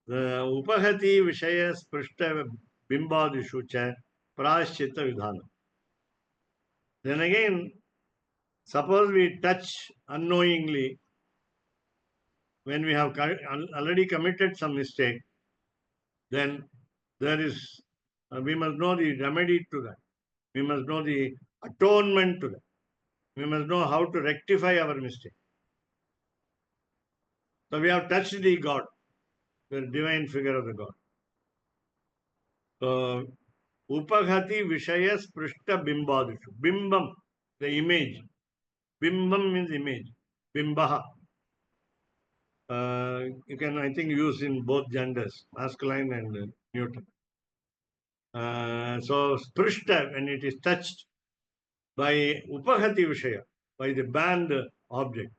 The Upahati Vishaya Sprishta Bimbadishu cha Prashchita Vidhana. Then again, suppose we touch unknowingly when we have already committed some mistake, then there is, we must know the remedy to that. We must know the atonement to that. We must know how to rectify our mistake. So we have touched the God, the divine figure of the God. So, Upaghati Vishaya Sprishta Bimbadishu. Bimbam, the image. Bimbam means image. Bimbaha. You can, I think, use in both genders, masculine and neuter. So, Sprishta, when it is touched by Upaghati Vishaya, by the banned object,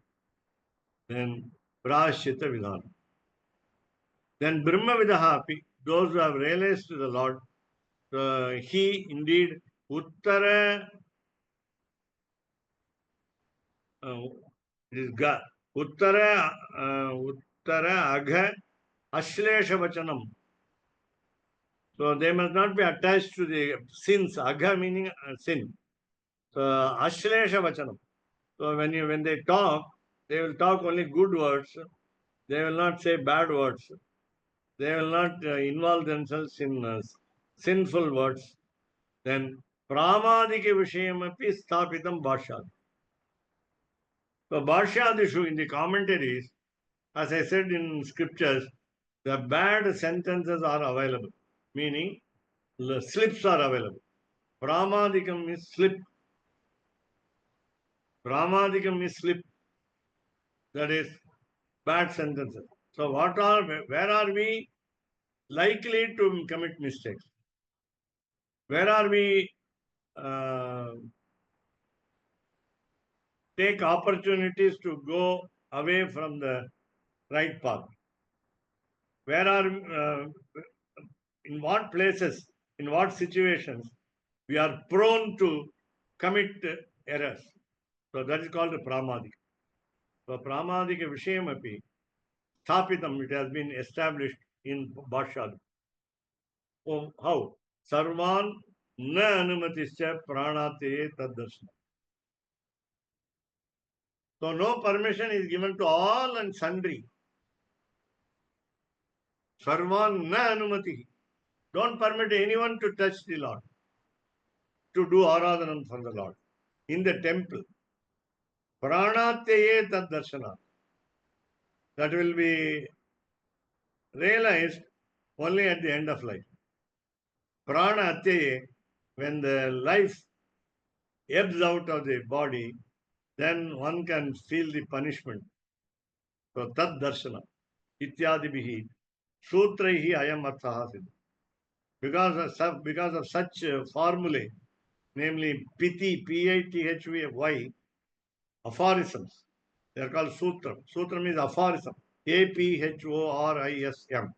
then Prashita Vidhana. Then Brahma Vidaha, those who have realized the Lord, he indeed Uttara, it is Ga, Uttara Agha Ashlesha Vachanam. So they must not be attached to the sins, Agha meaning sin. So Ashlesha Vachanam. So when they talk, they will talk only good words. They will not say bad words. They will not involve themselves in sinful words. Then Pramadika Vishayamapi Sthapitam Bhashyad. So Bhashyadishu in the commentaries, as I said in scriptures, the bad sentences are available, meaning the slips are available. Pramadikam is slip. Pramadikam is slip. That is bad sentences. So where are we likely to commit mistakes? Where are we take opportunities to go away from the right path? Where are, in what places, in what situations we are prone to commit errors? So that is called Pramadika. So Pramadika Vishayamapi Sthapitam, it has been established in Bhashyad. Oh, how? Sarvan na anumatischa pranate taddarshana. So no permission is given to all and sundry. Sarvan na anumati. Don't permit anyone to touch the Lord, to do aradhanam for the Lord in the temple. Pranatyaye tad darshana. That will be realized only at the end of life. Pranatyaye, when the life ebbs out of the body, then one can feel the punishment. So tad darshana. Ityadibihi. Sutraihi ayam arthaha siddha. Because of such formulae, namely piti, P-I-T-H-Y, aphorisms. They are called sutram. Sutram is aphorism. A-P-H-O-R-I-S-M.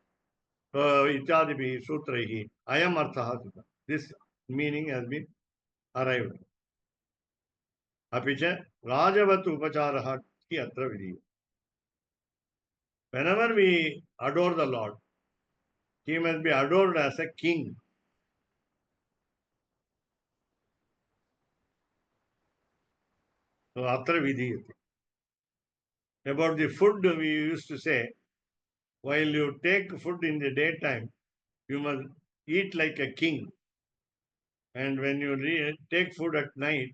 Ityadibi sutraihi. Ayam arthaha. This meaning has been arrived. Apicha rajavat upacharaha ki atra vidhi. Whenever we adore the Lord, he must be adored as a king. So atra vidhi. About the food, we used to say, while you take food in the daytime, you must eat like a king. And when you take food at night,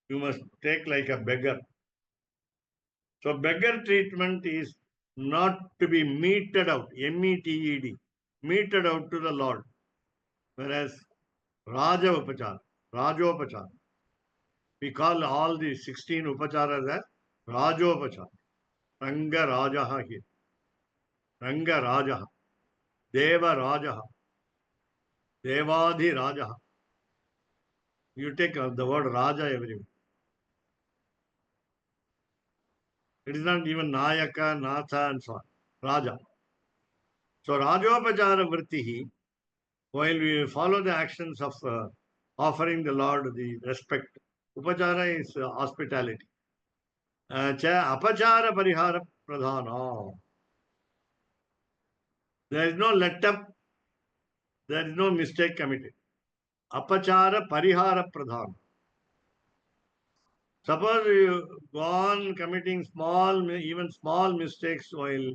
you must take like a beggar. So beggar treatment is not to be meted out, M-E-T-E-D, meted out to the Lord. Whereas Raja Upachara, Rajopachara, we call all the 16 Upacharas as Rajopachara. Ranga Rajaha here. Ranga Rajaha. Deva Rajaha. Devadhi Rajaha. You take the word Raja everywhere. It is not even Nayaka, Natha, and so on. Raja. So Rajopachara Vritihi, while we follow the actions of offering the Lord the respect, Upachara is hospitality. Cha Apachara Parihara Pradhana. There is no let up, there is no mistake committed. Apachara Parihara Pradhana. Suppose you go on committing even small mistakes while,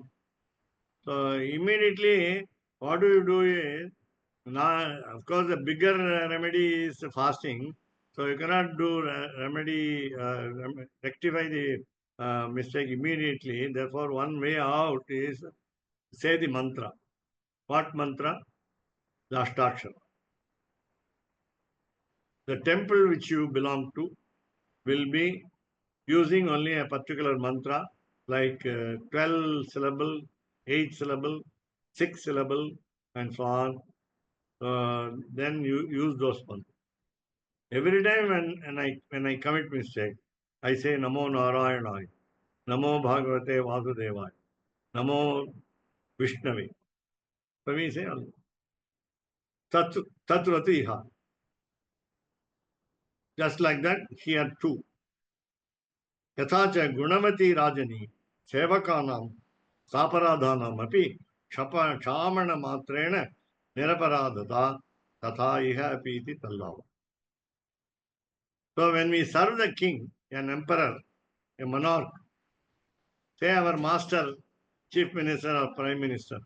so immediately what do you do is, now, of course, the bigger remedy is fasting. So you cannot do rectify the mistake immediately. Therefore, one way out is say the mantra. What mantra? The Ashtakshara. The temple which you belong to will be using only a particular mantra like 12 syllable, 8 syllable, 6 syllable, and so on. Then you use those mantras. Every time when I commit mistake, I say Namo Narayanaya, Namo Bhagavate Vasudevaya, Namo Vishnave. So we say Tat Tatrati Iha. Just like that, here too. Yathacha Gunamati Rajani, Sevakanam, Saparadhanam api, Shamana Matrena, Niraparadhata, Tatha Iha Apiti Tallava. So when we serve the king, an emperor, a monarch, say our master, chief minister or prime minister.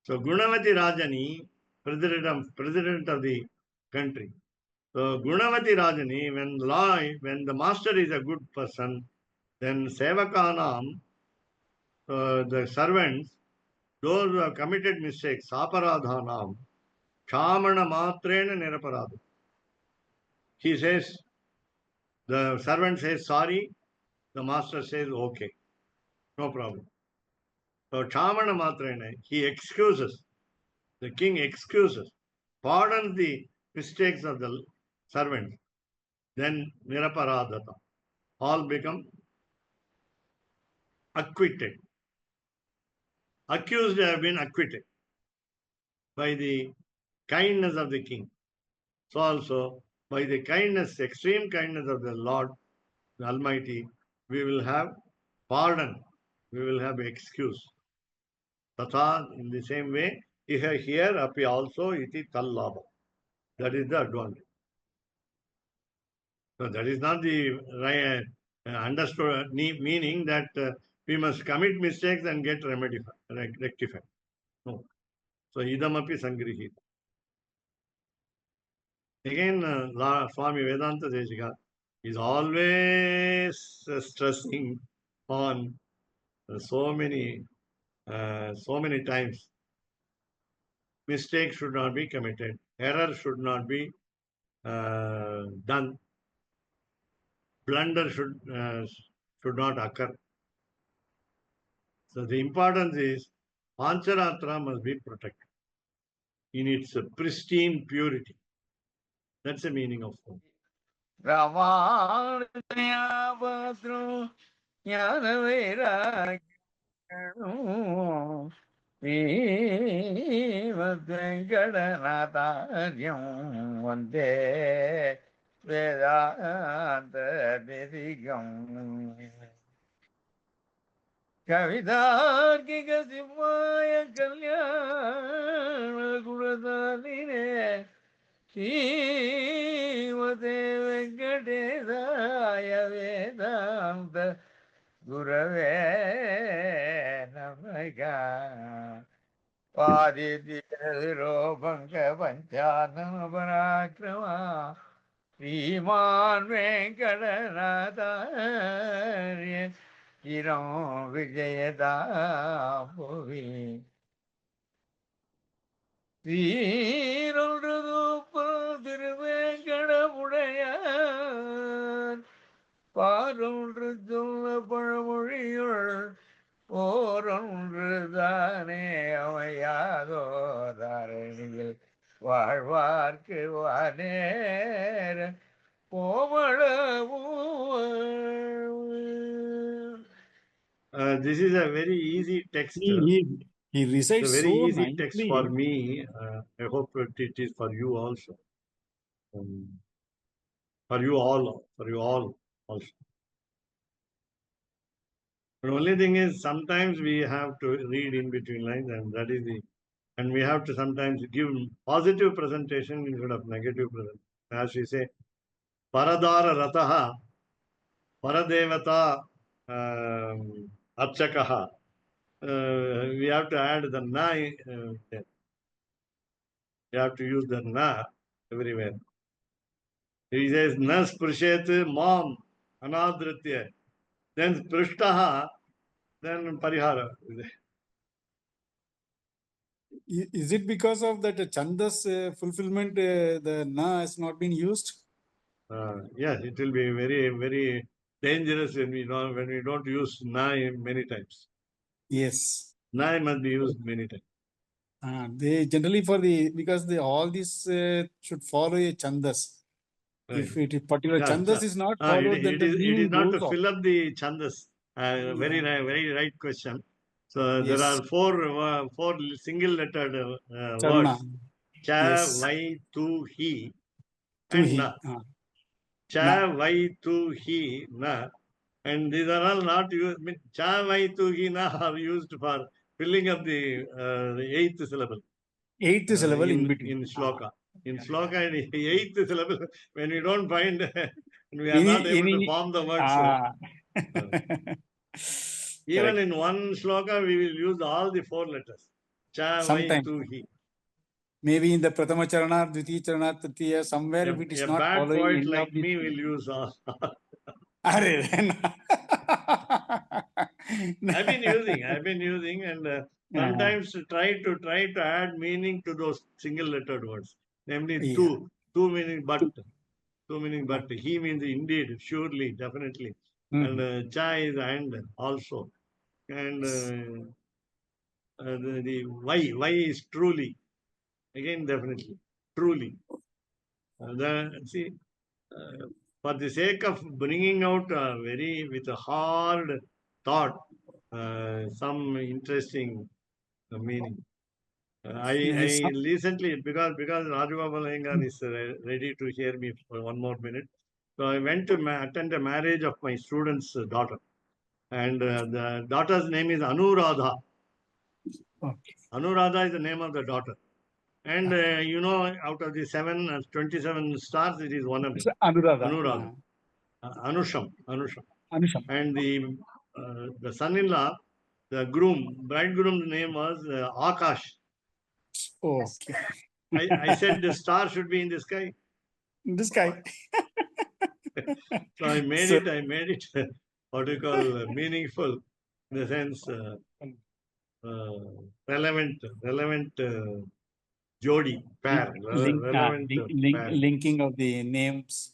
So Gunavati Rajani, president of the country. So Gunavati Rajani, when the master is a good person, then Sevakanam, the servants, those who have committed mistakes, Saparadhanam, Shamana Matrena Niraparada. He says, the servant says sorry, the master says okay, no problem. So Shamana Matrena, he excuses, the king excuses, pardons the mistakes of the servants, then Niraparadhata. All become acquitted. Accused have been acquitted by the kindness of the king. So also, by the kindness, extreme kindness of the Lord, the Almighty, we will have pardon, we will have excuse. Tatha, in the same way, here api also iti tallabha. That is the advantage. So that is not the right, understood meaning that we must commit mistakes and get rectified. No. So idamapi sangrihita. Again, Swami Vedanta Deshika is always stressing on so many times. Mistakes should not be committed. Error should not be done. Blunder should not occur. So the importance is Pancaratra must be protected in its pristine purity. That's the meaning of Om. Ramanujayabhadro Jnana Venkadanathayam Vande Vedanta Desigam Kavidarkika Simhaya Kalyana Gurudaline Srimate Venkatesaya Vedanta Gurave Namaga Padidiro Banga Panchana Parakrama Sriman Venkatanatharya Chiram Vijayata Bhuvi Srirundrupal Thiruvenkadapudayan பாரொன்று சொல்ல பழமொழியுள் ஓரொன்று தானே அமையாதோ தாரணியில் வாழ்வார்க்கு வானேர கோமளவும் This is a very easy text. He It's a recites very so easy text for nicely. me. I hope it is for you also. For you all also. The only thing is sometimes we have to read in between lines, and we have to sometimes give positive presentation instead of negative presentation. As we say, Paradara Rataha Paradevata Archakaha. We have to add the na. There. You have to use the na everywhere. He says na sprishet mom anadritya. Then sprishtaha, then parihara. Is it because of that chandas fulfillment the na has not been used? Yes, it will be very, very dangerous when we don't use na many times. Yes. Na must be used many times. They generally because all these should follow a chandas. Right. If it is particular Yeah, chandas is not followed, then the it meaning is not goes to off. fill up the chandas. Very right question. So there are four single lettered Charana. words. Cha, Yes. vai, tu, he, Tu and hi. na. Cha, Na. vai, tu, he, na. And these are all not used. Cha, vai, tu, he, na are used for filling up the eighth syllable. Eighth syllable in between. In shloka. In shloka, eighth syllable, when we don't find, we are Any- not able to any- form the words. Even in one shloka, we will use all the four letters. Cha, vai, Sometimes. tu, he. Maybe in the Pratama Charana, Dvitiya Charana, Tritiya, somewhere if it is A not bad following poet any like of these. me will use all. I've I've been using, and sometimes try to add meaning to those single lettered words. Namely, two meaning but, two meaning but. He means indeed, surely, definitely, and cha is and also, and the why is truly, again definitely, truly. See, for the sake of bringing out with a hard thought, some interesting meaning. I recently, because Rajagopal Iyengar is ready to hear me for one more minute, so I went to attend a marriage of my student's daughter, and the daughter's name is Anuradha. Okay. Anuradha is the name of the daughter. And out of the 27 stars, it is one of them. Anuradha. Anusham. And the son-in-law, the bridegroom's name was Akash. Okay. I said the star should be in the sky. This guy. So I made it what you call meaningful, in the sense relevant jodi, pair, relevant pair. Linking of the names.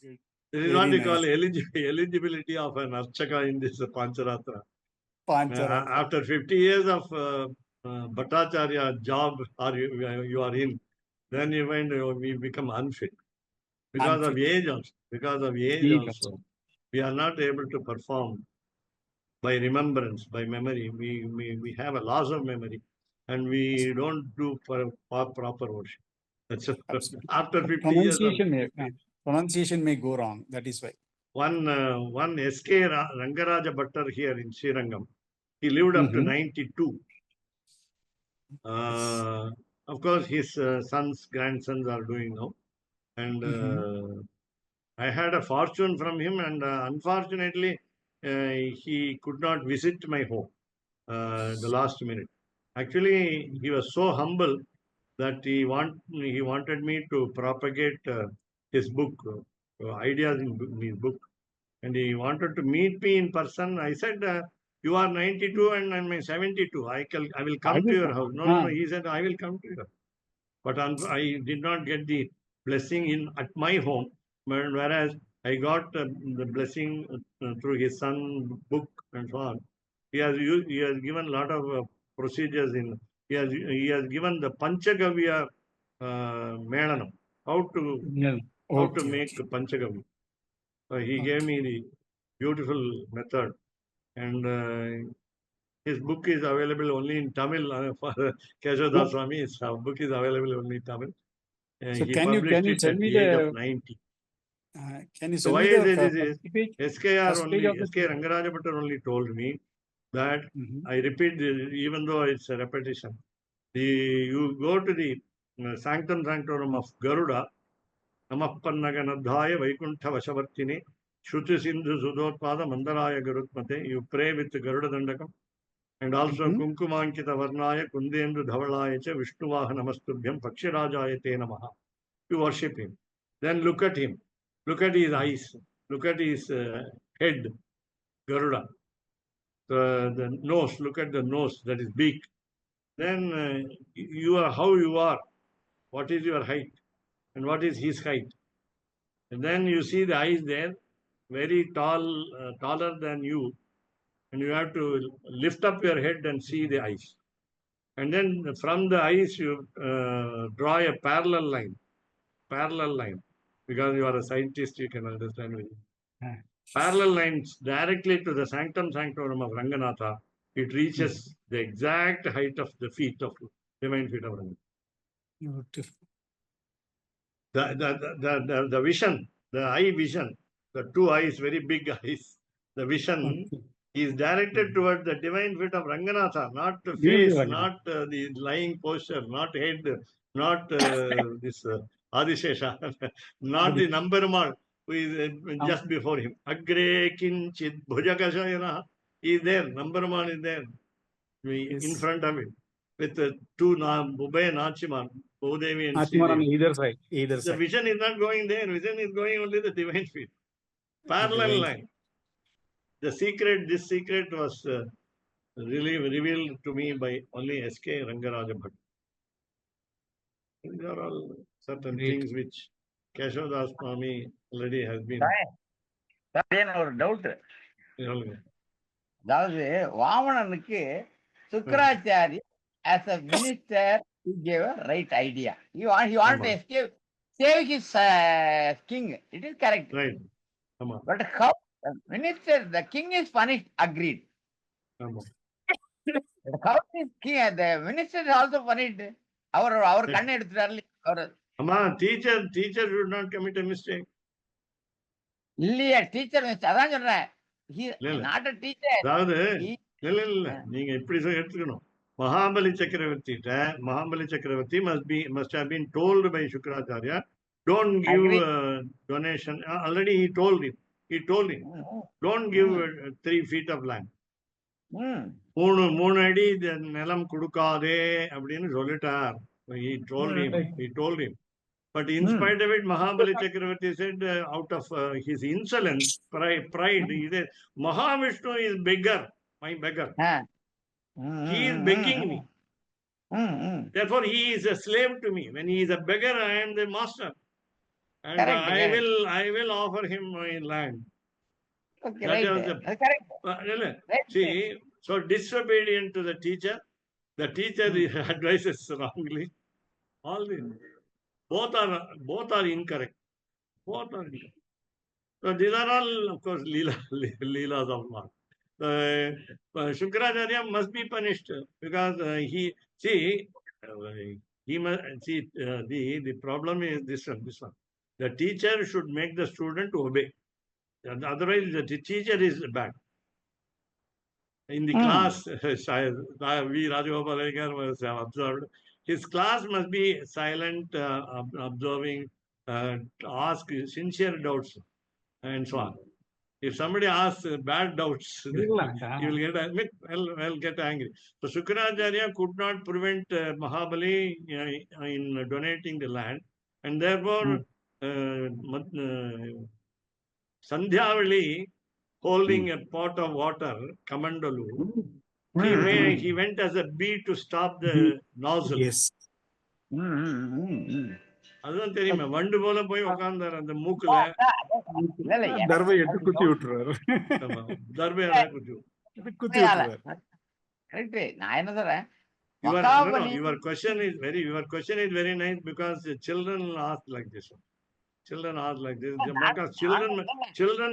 This is what we call eligibility of an archaka in this Pancaratra. After 50 years of Bhattacharya job you are in, then you find we become unfit. Because of age also. We are not able to perform by remembrance, by memory. We have a loss of memory, and we don't do proper worship. That's after 50 years. Pronunciation may go wrong. That is why. One S.K. Rangaraja Bhattar here in Srirangam, he lived up to 92. Of course, his sons, grandsons are doing now. And I had a fortune from him, and unfortunately, he could not visit my home the last minute. Actually, he was so humble that he wanted me to propagate his book, ideas in his book. And he wanted to meet me in person. I said, you are 92 and I'm 72. I will come to your house. No. He said, I will come to your house. But I did not get the blessing at my home. Whereas I got the blessing through his son book and so on. He has given a lot of procedures he has given the Panchagavya Melanam. How to make Panchagavya. He gave me the beautiful method, and his book is available only in Tamil for Keshav Swami. His book is available only in Tamil. So he can you published it tell at me the age of 90. Can you So tell why me is the this? SK Rangaraja Bhattar only told me that I repeat this, even though it's a repetition. You go to the Sanctum Sanctorum of Garuda, Namapannaganadhaya Vaikuntha Vashavartine, Shruti Sindhu Sudotpada Mandaraya Garutmate. You pray with Garuda Dandakam. And also Kumkumankita Varnaya Kundendru Dhavalaya Vishnuvaha Namastubhyam Pakshirajaya Te Namaha. You worship him. Then look at him. Look at his eyes. Look at his head, Garuda. The nose, look at the nose, that is beak. Then you are how you are. What is your height? And what is his height? And then you see the eyes there, very tall, taller than you. And you have to lift up your head and see the eyes. And then from the eyes, you draw a parallel line. Parallel line. Because you are a scientist, you can understand it. Parallel lines directly to the sanctum sanctorum of Ranganatha. It reaches the exact height of the feet of divine feet of Ranganatha. Beautiful. The vision, the eye vision, the two eyes, very big eyes, the vision is directed towards the divine feet of Ranganatha, not the face, not the lying posture, not head, not this Adishesha, not the Nambarmal who is just before him. Agre kinchit bhujakashayana is there, Nambarmal is there in front of him with two Bubay Nachiman, Bhudevi and Nachiman on Sridevi. either side. The vision is not going there, vision is going only the divine feet. Parallel line. The secret, this secret was really revealed to me by only S.K. Rangaraja Bhatt. These are all certain things which Keshavdas Swami already has been. ஒரு doubt. அதாவது வாமனனுக்கு Shukracharya as a minister he gave a right idea. He wanted to escape, save his king. It is correct. Right. But how the minister, the king is punished, agreed. How is king, the minister is also punished? Our கண்ணை எடுத்துட்டாரு. teacher should not commit a mistake. இல்லையா teacher அதான் சொல்றேன். not a teacher. அதாவது இல்ல நீங்க இப்படி எடுத்துக்கணும். Mahabali Chakravarti must have been told by Shukracharya, don't give donation. Already he told him. Don't give 3 feet of land. 3 அடி நிலம் கொடுக்காதே அப்படின்னு சொல்லிட்டார். He told him. But in spite of it, Mahabali Chakravarti said, out of his insolence, pride, he said, Mahavishnu is beggar, my beggar. He is begging me. Therefore, he is a slave to me. When he is a beggar, I am the master. And I will offer him my land. Okay, correct. See, so disobedient to the teacher advises wrongly. All this. Both are incorrect. So these are all, of course, leelas of Lord. Shukracharya must be punished because the problem is this one. The teacher should make the student obey. Otherwise, the teacher is bad. In the class, V. Rajagopal was observed. His class must be silent, observing, ask sincere doubts, and so on. If somebody asks bad doubts, he will get angry. So Shukracharya could not prevent Mahabali in donating the land, and therefore Sandhyavali, holding a pot of water, Kamandalu, he went as a bee to stop the nozzle. Yes. அதுதான் தெரியுமா, வண்டு போல போய் உட்கார்ந்தாரு அந்த மூக்குல. தர்பை எடுத்து குத்தி விட்டுருவாரு. தர்பையால குத்தி விட்டுருவாரு. நான் என்ன சொல்றேன், your question is very nice because children ask like this. Because children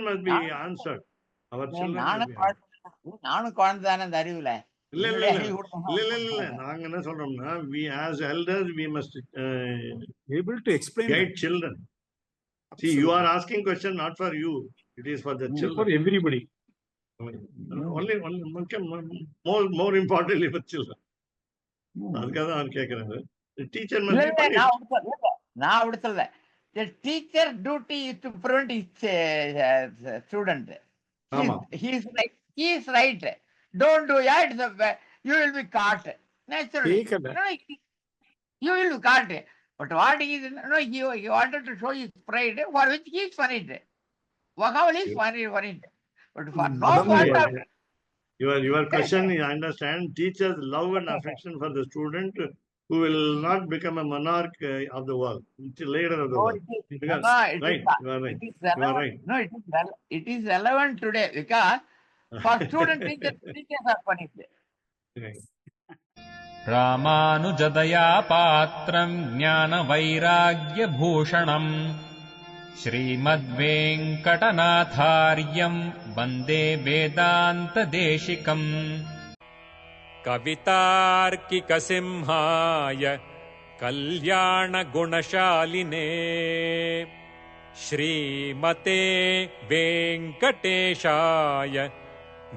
must be answered. Our children நானும் குழந்தைதானே அந்த அறிவுல. இல்ல நாங்க என்ன சொல்றோம்னா, we as elders we must able to explain, guide children. See, you are asking question not for you, it is for the children, for everybody. Only more importantly for children. அதுக்காக நான் கேக்குறேன். The teacher must be punished. நான் அப்படி சொல்ல. the teacher duty is to prevent his student. Ama. He is right. He is right. Don't do that. You will be caught. Naturally. ठीक है ना? No, you will be caught. But what he is, no, he wanted to show his pride, for which he is punished. How is punished? But for no Madam, fault Yeah, of yeah. Your question, I understand. Teachers love and affection for the student who will not become a monarch of the world, leader of the no, world. it is, Because, no, right, you are right. it is You are relevant. right. No, it is relevant today because for student teachers are punished. Right. रामानुजदया पात्रम् ज्ञानवैराग्यभूषणम् श्रीमद्वेङ्कटनाथार्यम् वन्दे वेदान्तदेशिकम् कवितार्किकसिंहाय कल्याणगुणशालिने श्रीमते वेङ्कटेशाय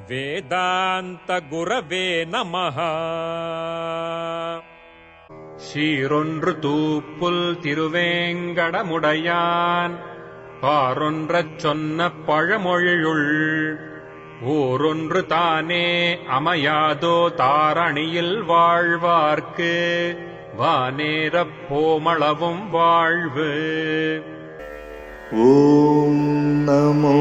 वेदान्तगुरवे नमः சீரொன்று தூப்புல் திருவேங்கடமுடையான் பாரொன்றச் சொன்ன பழமொழியுள் ஊரொன்று தானே அமையாதோ தாரணியில் வாழ்வார்க்கு வானேரப் போமளவும் வாழ்வு. ஓம் நமோ